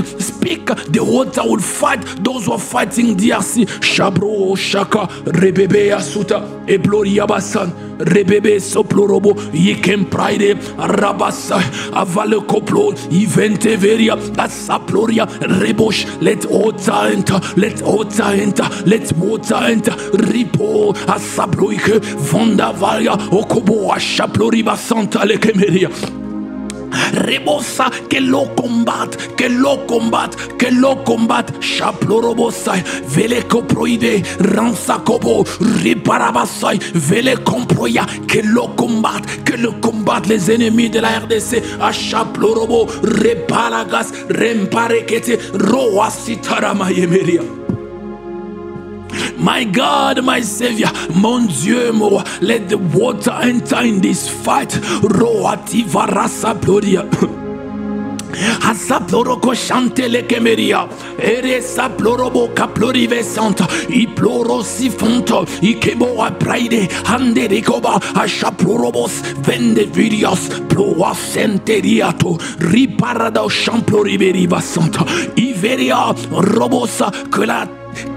The water will fight those who are fighting DRC. Shabro, Shaka, Rebebe Asuta, Ebloria Bassan, Rebebe Soplorobo, Yikem Pride, Rabasa, Avale Koplo, Iventeveria, Asaploria, Rebosh. Let water enter, let water enter, Ripo, Asaploike, Vondavaria, Okobo, Ashaploriba Santa Lekemeria. Rebosa, que l'eau combatte, chaplorobosai, vele coproide, ransakobo, riparabasai, vele comproya, que l'eau combatte les ennemis de la RDC, à chaplorobo, reparagas, remparekete, roasitara yemeria. My God, my Savior, mon Dieu, mon roi, let the water enter in this fight. Roati varasa ploria. Asaploroko chantele kemeria. Ere saplorobo kaplorive santa. Iploro sifonto. Ikebo a praide. Hande recoba. Ashaplorobos. Vende virios. Ploa senteriato. Riparada champloriberiva santa. Iveria robosa.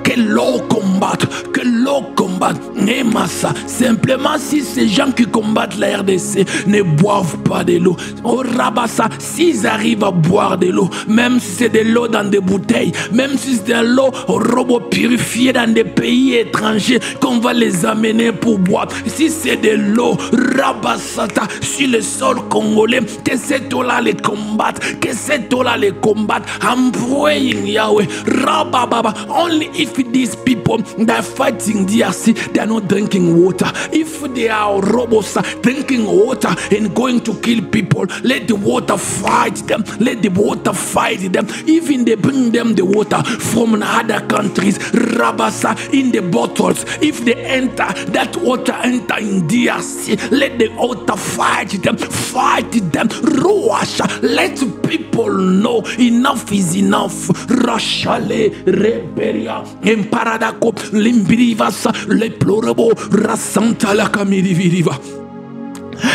Que que l'eau combatte, que l'eau combatte. Nemasa, simplement si ces gens qui combattent la RDC ne boivent pas de l'eau, oh Rabassa, s'ils arrivent à boire de l'eau, même si c'est de l'eau dans des bouteilles, même si c'est de l'eau robot purifiée dans des pays étrangers, qu'on va les amener pour boire, si c'est de l'eau Rabassata sur le sol congolais, que cette eau-là les combatte, que cette eau-là les combatte. I'm praying, Yahweh, Rabababa, only if these people that are fighting DRC, they are not drinking water. If they are robots drinking water and going to kill people, let the water fight them. Let the water fight them. Even they bring them the water from other countries, Rabasa, in the bottles. If they enter, that water enter in DRC, let the water fight them. Fight them. Ruasha, let people know enough is enough. Rashale, Reberia, Emparadako, Limbirivasa, Le Plorabo, Rasanta la Camiriviva.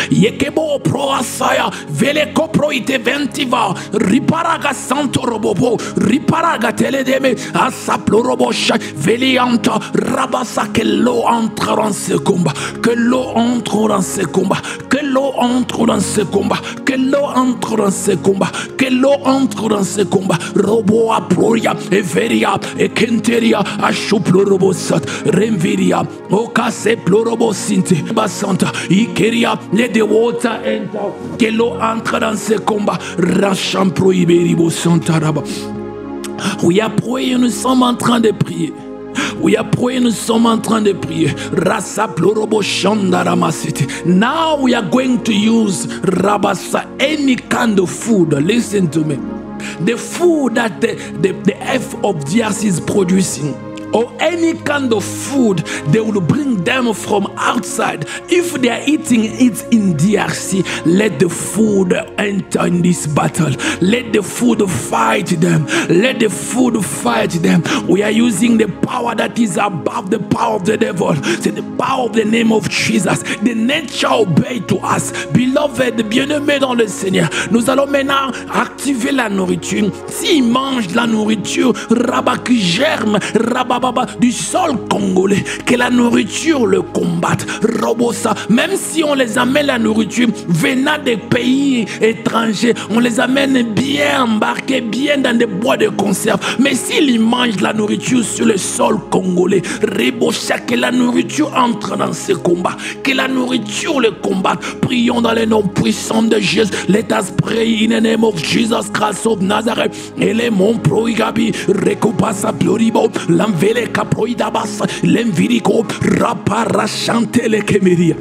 Yekebo pro asaya veleko pro ite ventiva riparaga santo robobo riparaga teledeme asaplorobo shak velianta rabasa que l'eau entre dans ce combat, que l'eau entre dans ce combat, que l'eau entre dans ce combat, que l'eau entre dans ce combat, que l'eau entre dans ce combat. Robo aploria everia e kenteria ashuplorobo sat remviria okase plorobo sinte basanta ikeria. Let the water enter. Que l'eau entre dans ce combat. Racham prohiberibo santaraba. We are praying, nous sommes en train de prier. We are praying, nous sommes en train de prier. Rasa plorobo shandaramasiti. Now we are going to use rabasa any kind of food. Listen to me. The food that the F of DRC is producing, or any kind of food they will bring them from outside. If they are eating it in DRC, let the food enter in this battle. Let the food fight them. Let the food fight them. We are using the power that is above the power of the devil. C'est the power of the name of Jesus. The nature obey to us. Beloved, bien-aimés dans le Seigneur, nous allons maintenant activer la nourriture. S'ils mangent la nourriture, rabat qui germe, rabat du sol congolais, que la nourriture le combatte. Robosa, même si on les amène la nourriture venant des pays étrangers, on les amène bien embarqués, bien dans des bois de conserve. Mais s'ils mangent la nourriture sur le sol congolais, Rebocha, que la nourriture entre dans ce combat, que la nourriture le combatte. Prions dans le nom puissant de Jésus. Let us pray in the name of Jesus Christ of Nazareth. Élément proigabi, recopasa pluribo, l'envers les caproidabas, l'envirico, raparachante les kemeria.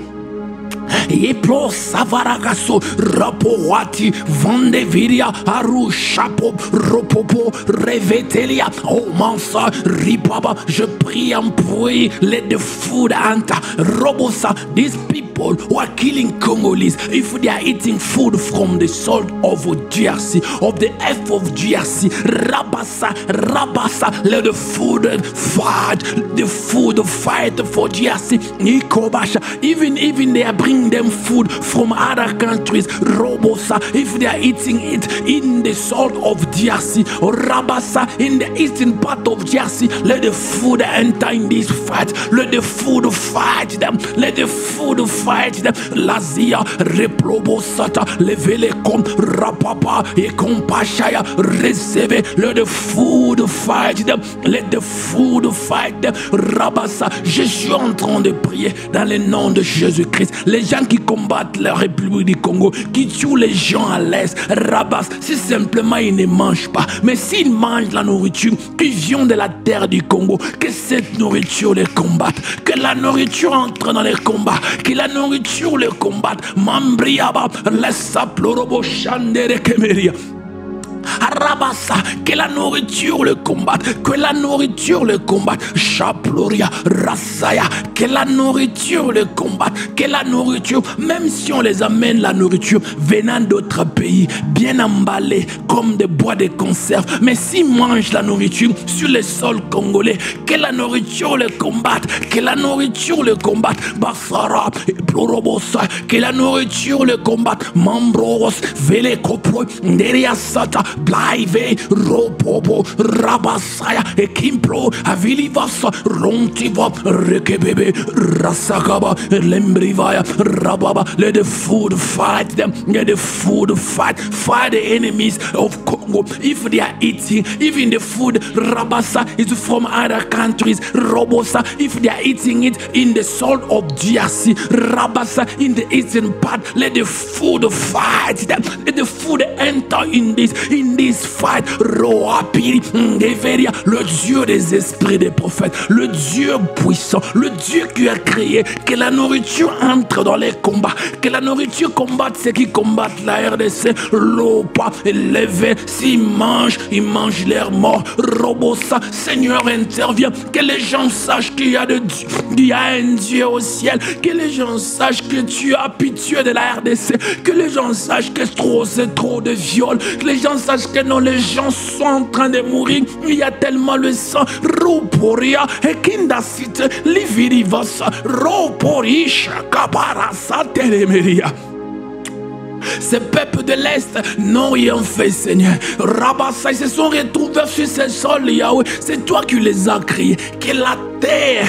Yeplo savaragaso rapoati vandeviria aru chapeau ropopo revetelia oh mansa ripaba. Je prie en bruit, let the food enter. Robosa, these people who are killing Congolese, if they are eating food from the salt of DRC, of the F of DRC, rabasa, let the food fight, the food fight for DRC. Nikobasha, even they are bringing them food from other countries. Robosa, if they are eating it in the salt of DRC, or Rabasa in the eastern part of DRC, let the food enter in this fight. Let the food fight them. Let the food fight them. Lazia reprobosata levele kom rapapa e compashaya receive. Let the food fight them. Let the food fight them. Rabasa, je suis en train de prier dans le nom de Jésus-Christ. Les gens qui combattent la République du Congo, qui tuent les gens à l'est, Rabas, si simplement ils ne mangent pas, mais s'ils mangent la nourriture qui vient de la terre du Congo, que cette nourriture les combatte, que la nourriture entre dans les combats, que la nourriture les combatte. Mambriaba, laisse plorobo chandere kemeria. Rabassa, que la nourriture le combatte, que la nourriture le combatte. Chaploria, Rassaya, que la nourriture le combatte, que la nourriture, même si on les amène la nourriture venant d'autres pays, bien emballée comme des bois de conserve, mais s'ils mangent la nourriture sur le sol congolais, que la nourriture le combatte, que la nourriture le combatte. Basara, Plorobosa, que la nourriture le combatte. Mambros, Vele Kopro, Nderia Sata, Aive Robobo Rabasaya Ekimpro Avilivasa Rontiva Rekebebe Rasakaba Lembrivaya Rababa. Let the food fight them. Let the food fight the enemies of Congo. If they are eating, even the food Rabasa is from other countries, Robosa, if they are eating it in the soul of DRC, Rabasa in the eastern part, let the food fight them. Let the food enter in this fight. Roapiri, Deveria, le Dieu des esprits des prophètes, le Dieu puissant, le Dieu qui a créé, que la nourriture entre dans les combats, que la nourriture combatte ceux qui combattent la RDC, l'OPA, levé, s'ils mangent, ils mangent l'air mort. Robosa, Seigneur intervient, que les gens sachent qu'il y a de Dieu, qu'il y a un Dieu au ciel, que les gens sachent que tu as pitié de la RDC, que les gens sachent que c'est trop de viol, que les gens sachent que non, les gens sont en train de mourir, il y a tellement le sang. Roporia, et Kindasite, Livirivasa, Roporisha, Kabarasa, Telemeria. Ces peuples de l'Est n'ont rien fait, Seigneur. Rabassa, ils se sont retrouvés sur ces sols, Yahweh. C'est toi qui les as créés. Que la terre,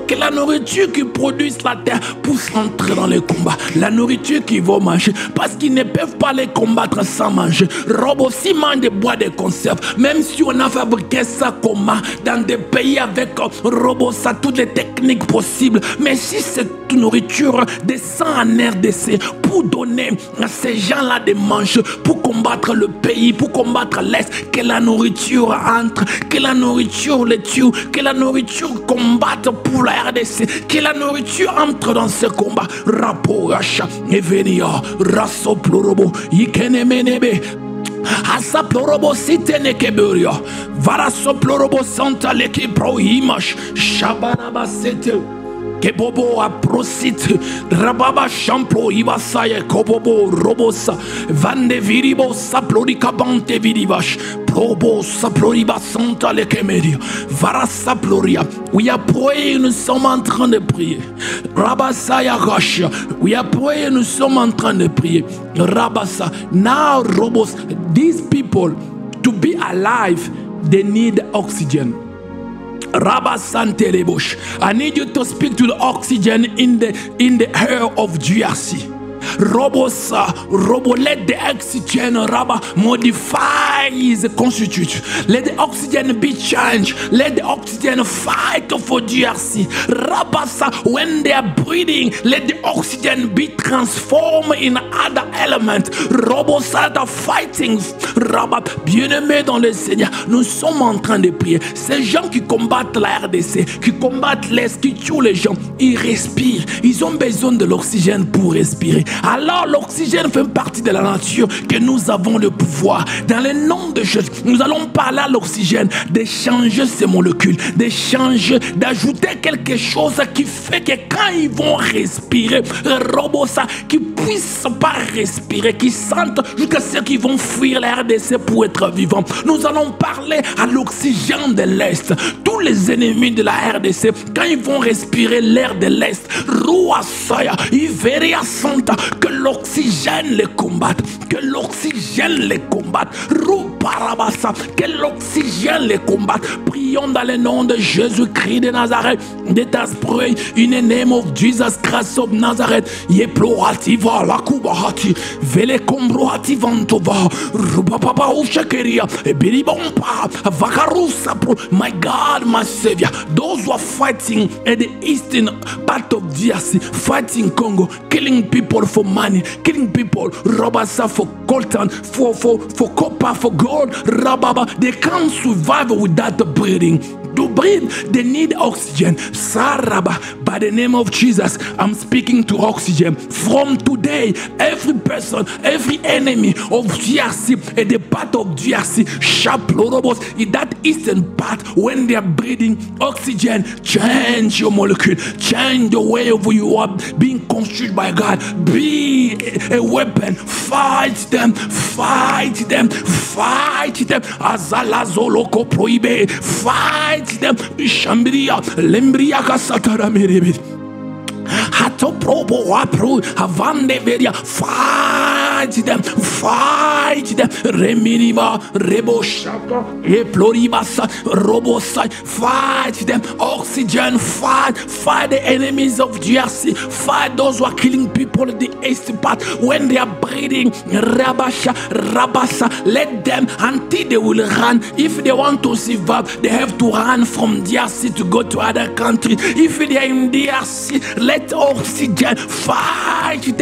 que la nourriture qui produise la terre puisse entrer dans les combats. La nourriture qu'ils vont manger, parce qu'ils ne peuvent pas les combattre sans manger. Robo, s'ils mangent des bois de conserve, même si on a fabriqué ça comment dans des pays avec Robo, ça, toutes les techniques possibles. Mais si cette nourriture descend en RDC pour donner à ces gens-là des manger, pour combattre le pays, pour combattre l'Est, que la nourriture entre, que la nourriture les tue, que la nourriture combatte pour la RDC, que la nourriture entre dans ce combat. Raporacha, Evenia, Rasoplorobo, Ikenemenebe. Asaplorobo sitene keburia, Varasoplorobo santa leki pro imash, Shabanaba sete. Kebobo a prosite, Rababa champlo ibasaya, Kobobo robosa, Vande viribo saplorica bante virivash, Probo saploriba santa le kemeria, Vara saploria. We are praying, nous sommes en train de prier. Rabasaya rasha, we are praying, nous sommes en train de prier. Rabasa, now robos, these people to be alive, they need oxygen. Rabba Santelebosh, I need you to speak to the oxygen in the air of GRC. Robo, let the oxygen, Rabba, modify the constitute. Let the oxygen be changed. Let the oxygen fight for GRC. Rabasa, when they are breathing, let the oxygen be transformed in other elements. Robosa, the fighting. Rabba, bien-aimé dans le Seigneur, nous sommes en train de prier. Ces gens qui combattent la RDC, qui combattent l'Est, qui tuent les gens, ils respirent. Ils ont besoin de l'oxygène pour respirer. Alors l'oxygène fait partie de la nature que nous avons le pouvoir. Dans le nom de Jésus, nous allons parler à l'oxygène de changer ces molécules, de changer, d'ajouter quelque chose qui fait que quand ils vont respirer, Robosa, qu'ils puissent pas respirer, qu'ils sentent jusqu'à ce qu'ils vont fuir la RDC pour être vivants. Nous allons parler à l'oxygène de l'Est. Tous les ennemis de la RDC, quand ils vont respirer l'air de l'Est, Ruasaya, Iveria Santa, que l'oxygène les combatte, que l'oxygène les combatte, Ruparabasa, que l'oxygène les combatte. Prions dans le nom de Jésus-Christ de Nazareth. Let us pray in the name of Jesus Christ of Nazareth. Yeploativa la kubahati, vele kombroati vantova, rubapapa ushakeria, ebiribompa, vakarusa. My God, my Savior, those who are fighting at the eastern part of DRC, fighting Congo, killing people for money, killing people, Rabasa, for coltan, for copper, for gold, Rababa, they can't survive without the breathing. To breathe, they need oxygen. Saraba, by the name of Jesus, I'm speaking to oxygen. From today, every person, every enemy of DRC, and the part of DRC, Shaplorobos, in that eastern part, when they are breathing oxygen, change your molecule, change the way of you are being construed by God. Be a weapon. Fight them, fight them, fight them. Azalazoloko proibe, fight them. Shambria, Lembria Casatara Meribit. Hato probo wapro, Havande Veria, fight them, fight fight them. Reminiba, Rebo Shaka, Eploribasa, Robosai, fight them. Oxygen, fight the enemies of DRC, fight those who are killing people in the east part when they are breeding. Rabasha, Rabasa, let them until they will run. If they want to survive, they have to run from DRC to go to other countries. If they are in DRC, let Oxygen fight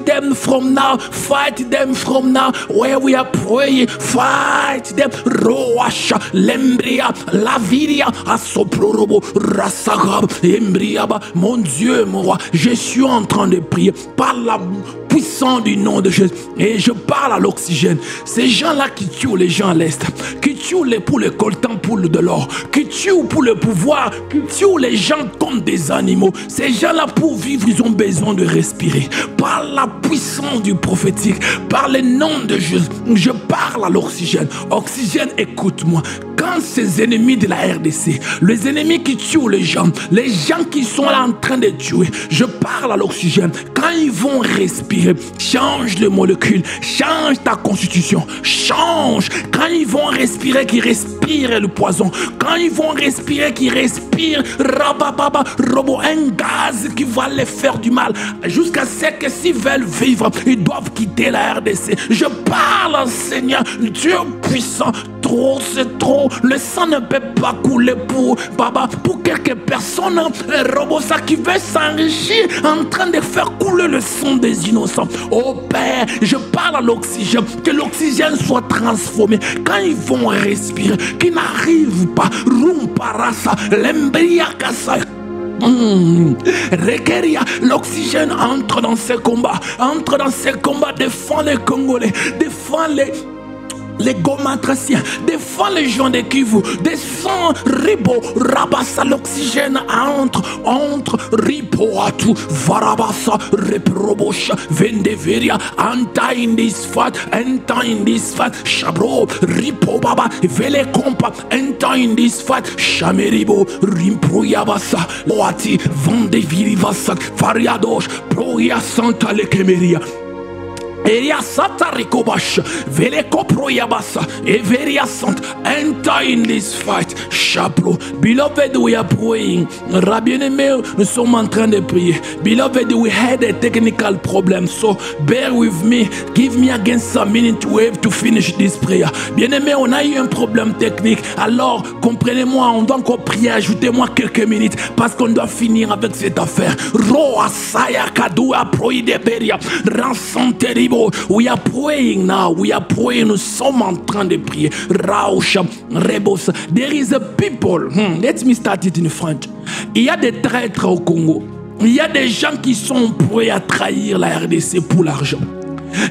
them from now, fight them from now. Where we are praying, fight them. Roasha, Lembria, Laviria, Asoprorobo, Rassagab, Embriaba. Mon Dieu, mon roi, je suis en train de prier par la puissance du nom de Jésus. Et je parle à l'Oxygène. Ces gens-là qui tuent les gens à l'Est, qui tuent pour le coltan, pour de l'or, qui tuent pour le pouvoir, qui tuent les gens comme des animaux. Ces gens-là, pour vivre, ils ont besoin de respirer. Par la puissance du prophétique, par le nom de Jésus, je parle à l'Oxygène. Oxygène, écoute-moi. Quand ces ennemis de la RDC, les ennemis qui tuent les gens qui sont là en train de tuer, je parle à l'Oxygène. Quand ils vont respirer, change les molécules, change ta constitution, change. Quand ils vont respirer, qu'ils respirent le poison. Quand ils vont respirer, qu'ils respirent rabababa, robo, un gaz qui va les faire du mal. Jusqu'à ce que s'ils veulent vivre, ils doivent quitter la RDC. Je parle, Seigneur, Dieu puissant. Trop, c'est trop. Le sang ne peut pas couler pour quelques personnes. Robosa qui veut s'enrichir en train de faire couler le sang des innocents. Oh Père, je parle à l'Oxygène. Que l'Oxygène soit transformé. Quand ils vont respirer, qu'ils n'arrivent pas. Rumparasa, l'embriacasa. Requeria, l'Oxygène entre dans ces combats. Entre dans ces combats, défend les Congolais, défend les Gomatraciens, défend les gens de Kivu, descend Ribo, Rabassa, l'Oxygène entre Ripo Atu, Varabassa, Reprobosha, Vendeveria, enter in this fight, Shabro, Ripo Baba, Vele Compa, enter in this fight, Shameribo, Rimproyabassa, Oati, Vendevirivassa, Fariadosh, Proya Santa Lekemeria. Eria Sata Rikobash, Veleko Proyabasa, Everia Sant, enter in this fight, Chaplo. Beloved, we are praying. Bien-aimé, nous sommes en train de prier. Beloved, we had a technical problem, so bear with me. Give me again some minute to have to finish this prayer. Bien-aimé, on a eu un problème technique. Alors, comprenez-moi, on doit encore prier. Ajoutez-moi quelques minutes parce qu'on doit finir avec cette affaire. Roa Saya Kadua Proideberia, rançon terrible. We are praying now. We are praying. Nous sommes en train de prier. Rauch, Rebos. There is a people. Let me start it in French. Il y a des traîtres au Congo. Il y a des gens qui sont prêts à trahir la RDC pour l'argent.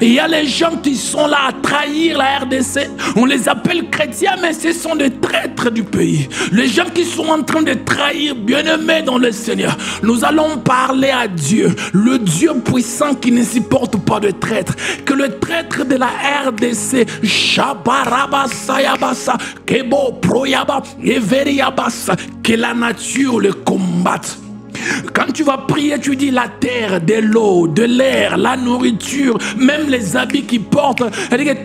Il y a les gens qui sont là à trahir la RDC. On les appelle chrétiens, mais ce sont des traîtres du pays. Les gens qui sont en train de trahir, bien-aimés dans le Seigneur. Nous allons parler à Dieu, le Dieu puissant qui ne supporte pas de traîtres. Que le traître de la RDC, Shabaraba Sayabasa, Kebo Proyaba, Everiabasa, que la nature le combatte. Quand tu vas prier, tu dis la terre, de l'eau, de l'air, la nourriture, même les habits qu'ils portent,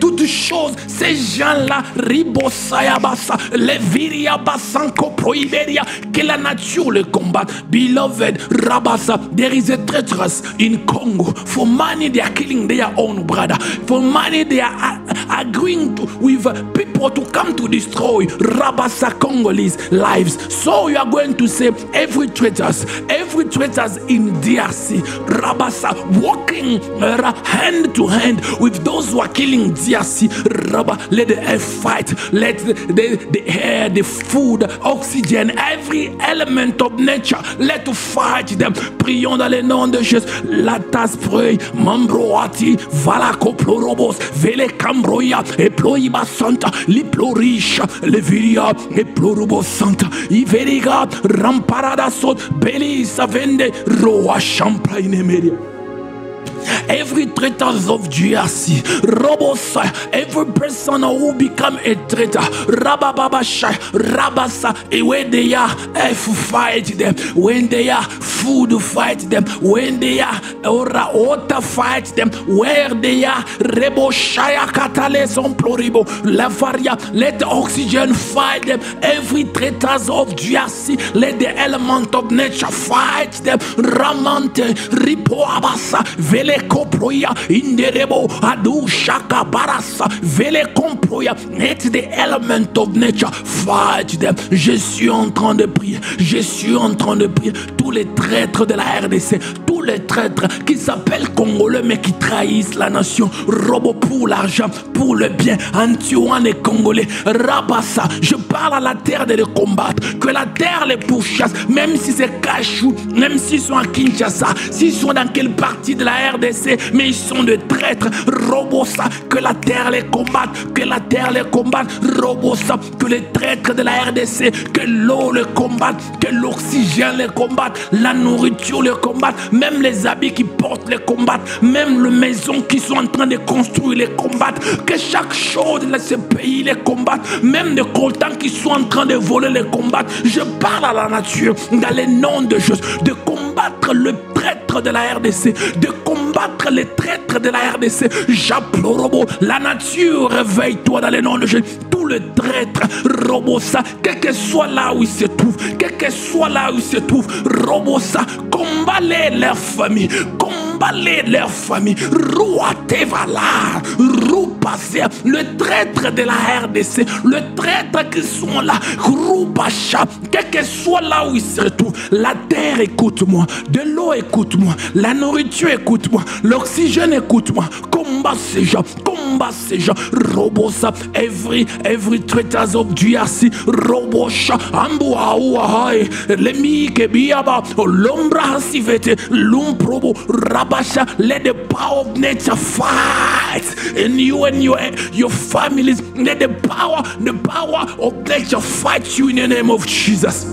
toutes choses, ces gens-là, Ribosayabasa, les Viriabasanko Proiberia, que la nature le combatte. Beloved, Rabasa, there is a treacherous in Congo. For money, they are killing their own brother. For money, they are agreeing with people to come to destroy Rabasa Congolese lives. So you are going to say, every traitors in DRC, Rabasa, walking hand to hand with those who are killing DRC, Rabba, let the air fight, let the air, the food, oxygen, every element of nature, let to fight them. Prions dans le nom de Jésus. La tasse pray, Mambroati, Valako Plorobos, Vele Cambroya, et Ploiba Santa, Liplorisha, Leviria, et Plorobos Santa, Iveriga, Ramparada Sot, Beli Savende, Roa Champagne Media. every traitors of GRC, Robosa, every person who become a traitor, Rabababasha, Rabasa, where they are, fight them, when they are, food fight them, when they are, water fight them, where they are, Rebo Shaya Catales on Ploribo, Lavaria, let the oxygen fight them, every traitors of GRC, let the element of nature fight them, Ramante, Ripo Abasa, Vele Comproya, Inderebo, Adu Shaka Barasa, Vele Comproya, let the element of nature fight them. Je suis en train de prier, je suis en train de prier, tous les traîtres de la RDC, tous les traîtres qui s'appellent Congolais mais qui trahissent la nation, Robo pour l'argent, pour le bien, en tuant les Congolais, Rabassa, je parle à la terre de les combattre, que la terre les pourchasse, même si c'est Kachou, même s'ils sont à Kinshasa, s'ils sont dans quelle partie de la RDC, mais ils sont de traîtres, Robosa, que la terre les combatte, que la terre les combatte, Robosa, que les traîtres de la RDC, que l'eau les combatte, que l'oxygène les combatte, la nourriture les combatte, même les habits qui portent les combattent, même les maisons qui sont en train de construire les combattent, que chaque chose de ce pays les combatte, même les coltans qui sont en train de voler les combattent. Je parle à la nature dans les noms de Jésus, de combattre le traître de la RDC, de combattre les traîtres de la RDC. J'applore la nature, réveille-toi dans les noms de Jésus. Tout le traître, Robosa, quel que soit là où il se trouve, quel que soit là où il se trouve, Robosa, combat-les leur famille, combat-les leur famille, Rouatevala, Roupassia, le traître de la RDC, le traître qui sont là, Roupacha, quel que soit là où il se trouve, la terre écoute-moi, de l'eau écoute-moi, la nourriture écoute-moi, l'oxygène écoute-moi, combat ces gens, Robosa, every traitors of GRC, Robosha, Ambuahai, Lemike Biaba, Lombra Sivete, Lumprobo, Rabasha, let the power of nature fight in you and your families, let the power of nature fight you in the name of Jesus.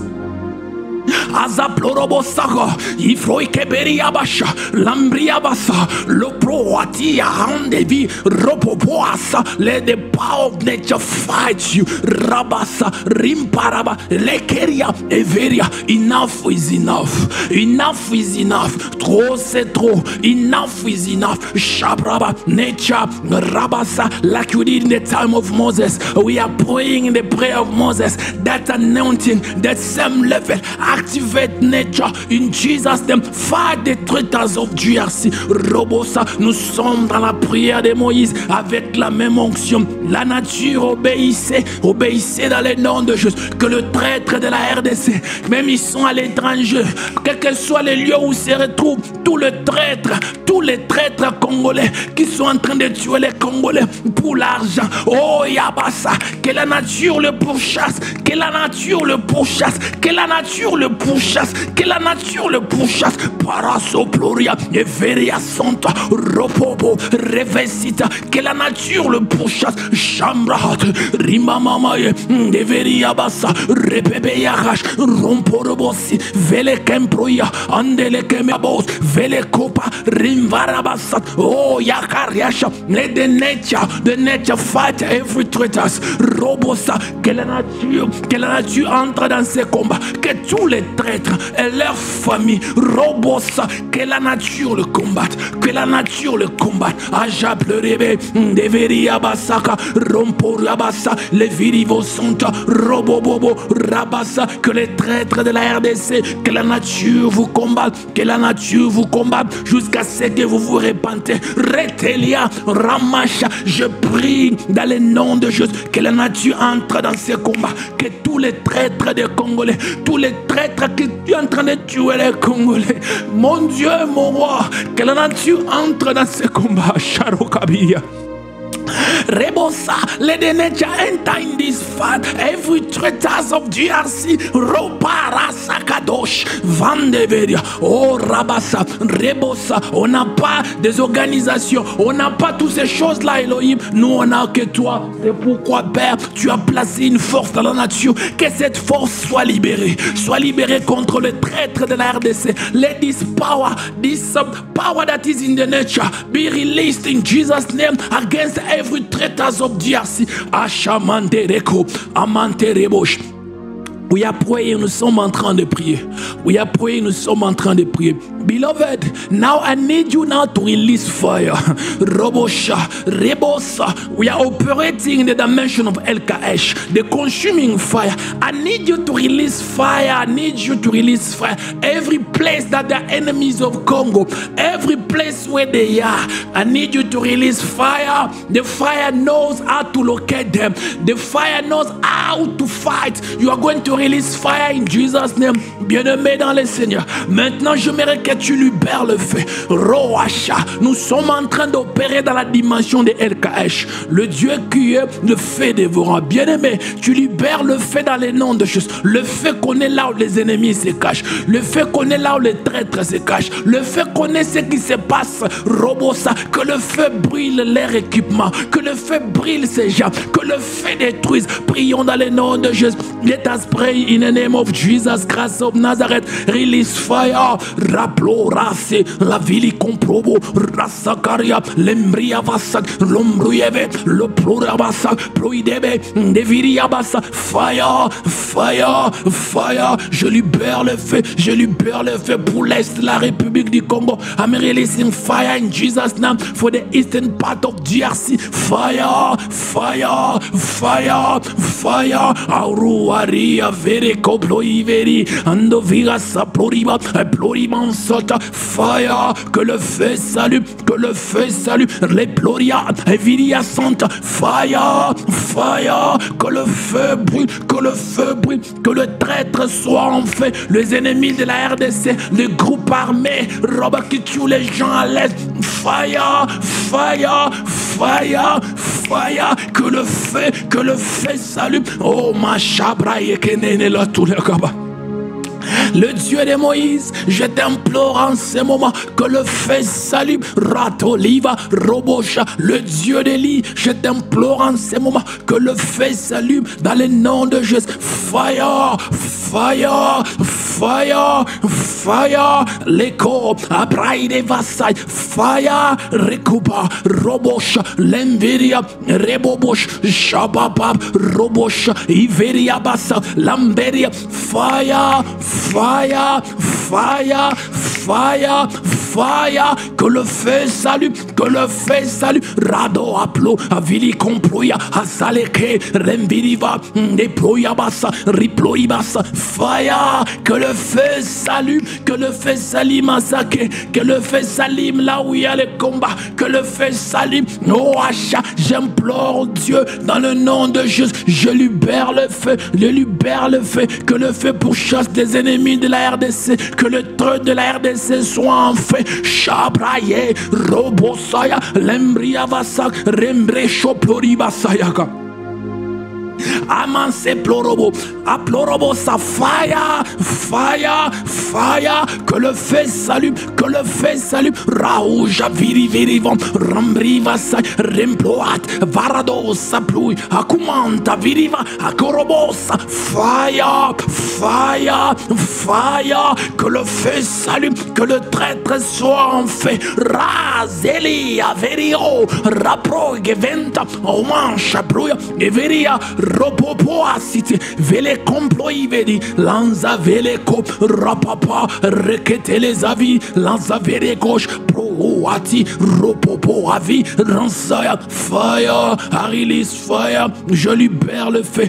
Azaplorobo saga, Ifroike Beriabasha, Lambriabasa, Loproatia, Handevi, Ropopoasa, let the power of nature fight you. Rabasa, Rimparaba, Lekeria, Everia, enough is enough. Enough is enough. Trop c'est trop. Enough is enough. Shabraba, nature, Rabasa, like you did in the time of Moses. We are praying in the prayer of Moses. That anointing, that same level. Activate nature in Jesus' name. Fight the traitors of GRC. Robosa, nous sommes dans la prière de Moïse avec la même onction. La nature obéissait dans le nom de Jésus. Que le traître de la RDC, même ils sont à l'étranger, quels que soient les lieux où se retrouvent, tous les traîtres congolais qui sont en train de tuer les Congolais pour l'argent. Oh Yabasa, que la nature le pourchasse, que la nature le pourchasse, que la nature le pourchasse, que la nature le pourchasse. Parasoploria, Everia Santa, Ropopo, Revesita, que la nature le pourchasse. Chambrat, Rimamamaye, Deveria Bassa, Repebe Yarash, Romporobosi, Vele Kemproya, Andele Kemabos, Vele Copa, Rimvarabasat, oh Yakariasha, let the nature fight every traitors. Robosa, que la nature entre dans ces combats, que tous les traîtres et leurs familles, Robosa, que la nature le combatte, que la nature le combatte. Aja pleurebe, Deveria Basaka, Romporabasa, les virivo sont Robobobo, Rabasa, que les traîtres de la RDC, que la nature vous combatte, que la nature vous combatte, jusqu'à ce que vous vous repentez. Retelia, Ramacha, je prie dans le nom de Jésus, que la nature entre dans ces combats, que tous les traîtres des Congolais, tous les traîtres qui sont en train de tuer les Congolais, mon Dieu, mon roi, que la nature entre dans ces combats. Charokabia. Rebosa, let the nature enter in this fight. Every traitors of DRC, Ropara Sakadosh, Vandeveria, oh Rabasa, Rebosa. On n'a pas des organisations, on n'a pas toutes ces choses-là, Elohim. Nous, on n'a que toi. C'est pourquoi, Père, tu as placé une force dans la nature. Que cette force soit libérée contre le traître de la RDC. Let this power that is in the nature be released in Jesus' name against every traitors of DRC. Ashamantereko, Amanterebosh. We are praying, nous sommes en train de prier. We are praying, nous sommes en train de prier. Beloved, now I need you now to release fire. Robosha, Rebosa. We are operating in the dimension of LKH, the consuming fire. I need you to release fire. I need you to release fire. Every place that the enemies of Congo, every place where they are, I need you to release fire. The fire knows how to locate them. The fire knows how to fight. You are going to release fire in Jesus' name. Bien-aimé dans le Seigneur. Maintenant, j'aimerais que tu libères le feu. Roacha. Nous sommes en train d'opérer dans la dimension de LKH. Le Dieu qui est le feu dévorant. Bien-aimé, tu libères le feu dans les noms de Jésus. Le feu qu'on est là où les ennemis se cachent. Le feu qu'on est là où les traîtres se cachent. Le feu qu'on est ce qui se passe. Robosa. Que le feu brûle leur équipement. Que le feu brûle ces gens. Que le feu détruise. Prions dans les noms de Jésus. Let us pray in the name of Jesus Christ of Nazareth. Release fire. Raplo rase. La vili comprobo. Rasakaria. Lembria vasak. Lombrieve. Le plurabasa. Proidebe. Deviria basa. Fire. Fire. Fire. Je libère le feu. Je libère le feu pour l'Est de la République du Congo. I'm releasing fire in Jesus' name for the eastern part of DRC. Fire. Fire. Fire. Fire. Aruaria vere coploiveri. Andovira saploriba. Ploriban sota. Fire. Que le feu salue. Que le feu salue. Les ploria. Viria santa. Fire. Fire. Que le feu brûle. Que le feu brûle. Que le traître soit en fait. Les ennemis de la RDC. Le groupe armé. Robert qui tue les gens à l'est. Fire. Fire. Fire. Fire. Que le feu salue. Oh ma chabra yekenene la tout le kaba. Le Dieu de Moïse, je t'implore en ce moment que le feu s'allume. Ratoliva, Robosha, le Dieu d'Élie, je t'implore en ce moment que le feu s'allume dans le nom de Jésus. Fire, fire, fire, fire, l'écho, Abraïde Vassai, fire, Rekuba, Robosha, Lemviria, Rebobosh, Shababab, Robosha, Iveria Bassa, Lamberia, fire, fire, fire, fire, fire, que le feu salue, que le feu salue, Rado Aplo, Avili Comploya, Asaleke, Rembiriva, Deploya Bassa, Riploya Bassa, fire, que le feu salue, que le feu salue Masake, que le feu salue là où il y a le combat, que le feu salue, oh Acha, j'implore Dieu dans le nom de Jésus, je libère le feu, que le feu pourchasse des ennemis de la RDC, que le trône de la RDC soit en feu. Chabraye, Robosaya, Lembria Vasak, Rembre Choploriba Sayaka. Amanse plorobo, aplorobo sa fire, fire, fire, que le feu salue, que le feu salue, Raouja viri virivam, Rambri vasai, Remploat, Varado saploui, Akumanta viriva, Akorobosa, fire, fire, fire, que le feu salue, que le traître soit en feu, Razeli, Averio, Rapro, Geventa, Oman, Chaprouya, Everia, Ropopo a cité, vele comploi vedi, lanza vele cop, rapapa, requete les avis, lanza vele gauche, pro ati, ropopo avis, ransaya, fire, I release fire, je libère le feu,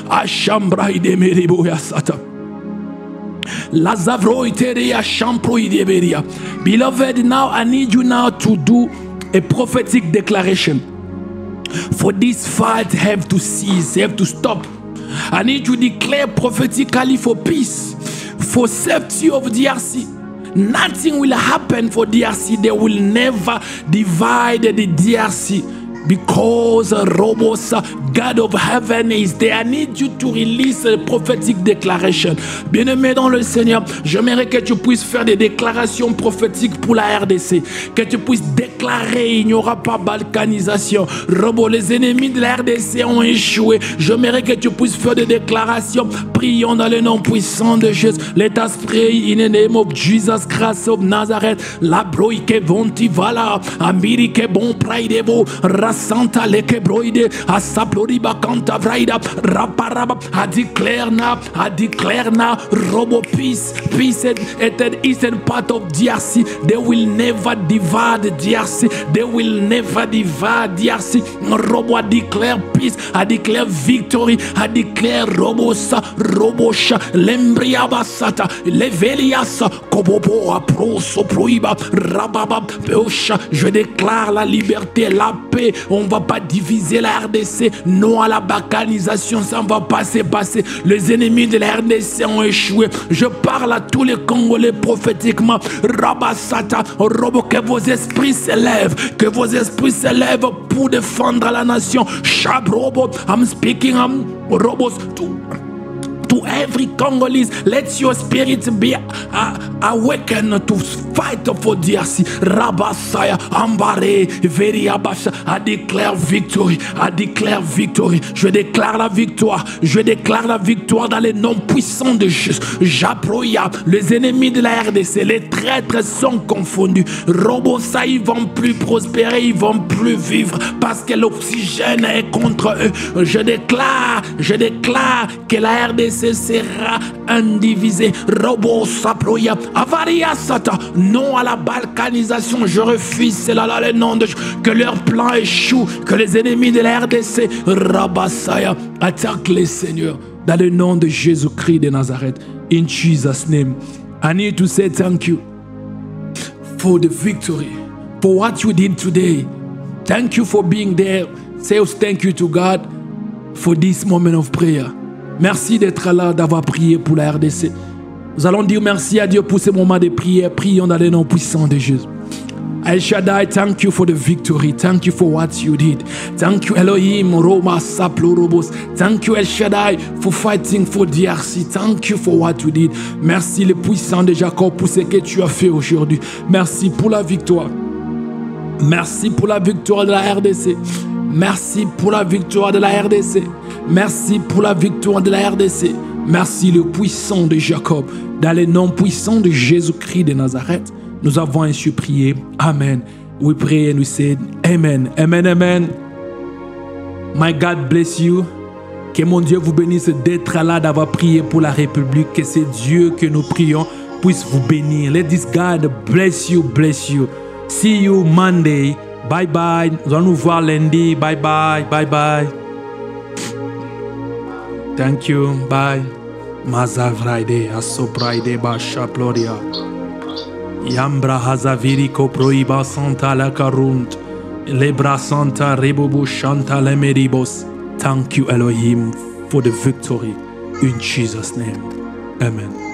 à chambra de meriboya sata. Lazavro iteria champro ideberia. Beloved, now I need you now to do a prophetic declaration. For this fight have to cease, have to stop. I need to declare prophetically for peace, for safety of DRC. Nothing will happen for DRC. They will never divide the DRC. Because Robos, God of heaven is there. I need you to release a prophetic declaration. Bien-aimé dans le Seigneur, j'aimerais que tu puisses faire des déclarations prophétiques pour la RDC. Que tu puisses déclarer, il n'y aura pas balkanisation. Robo, les ennemis de la RDC ont échoué. J'aimerais que tu puisses faire des déclarations. Prions dans le nom puissant de Jésus. Let us pray in the name of Jesus Christ of Nazareth. La broike vonti vala. Amiri bon praidebo. Rasanta leke broide. Asaploriba kanta vraida. Raparaba. I declare now. Robo peace at the eastern part of DRC. They will never divide DRC. They will never divide DRC. Robo, I declare peace. I declare victory. I declare Robosha, Lembriabasata, Levelias, Kobobo, Aproso, Proiba, Rababa, Peosha. Je déclare la liberté, la paix. On ne va pas diviser la RDC. Non à la balkanisation, ça ne va pas se passer. Les ennemis de la RDC ont échoué. Je parle à tous les Congolais prophétiquement. Rabasata, Robo, que vos esprits s'élèvent. Que vos esprits s'élèvent pour défendre la nation. Shabrobo, I'm speaking, Robos, to every Congolese, let your spirit be awakened to fight for DRC. Rabasaya, Ambare, Veriabasha. I declare victory. I declare victory. Je déclare la victoire. Je déclare la victoire dans les noms puissants de Jésus. J'approya. Les ennemis de la RDC, les traîtres sont confondus. Robosa, ils vont plus prospérer, ils vont plus vivre parce que l'oxygène est contre eux. Je déclare que la RDC sera indivisé. Robo Saproya, Avaria Sata, non à la balkanisation. Je refuse cela dans le nom de Dieu. Que leur plan échoue, que les ennemis de la RDC, Rabasaya, attaquent les seigneurs dans le nom de Jésus-Christ de Nazareth. In Jesus' name, I need to say thank you for the victory, for what you did today. Thank you for being there. Say thank you to God for this moment of prayer. Merci d'être là, d'avoir prié pour la RDC. Nous allons dire merci à Dieu pour ce moment de prière. Prions dans le nom puissant de Jésus. El Shaddai, thank you for the victory. Thank you for what you did. Thank you, Elohim, Roma, Saplorobos. Thank you, El Shaddai, for fighting for DRC. Thank you for what you did. Merci, le puissant de Jacob, pour ce que tu as fait aujourd'hui. Merci pour la victoire. Merci pour la victoire de la RDC. Merci pour la victoire de la RDC. Merci pour la victoire de la RDC. Merci le puissant de Jacob. Dans le nom puissant de Jésus-Christ de Nazareth, nous avons ainsi prié. Amen. We pray and we say Amen. Amen, amen. My God bless you. Que mon Dieu vous bénisse d'être là, d'avoir prié pour la République. Que c'est Dieu que nous prions puisse vous bénir. Let this God bless you, bless you. See you Monday. Bye bye. Nous allons nous voir lundi. Bye bye. Bye bye. Thank you. Bye. Mazavraide asopraide basha ploria. Yambra hazaviri koproiba santa la karunt. Lebra santa rebobu shanta lemeribos. Thank you Elohim for the victory in Jesus' name. Amen.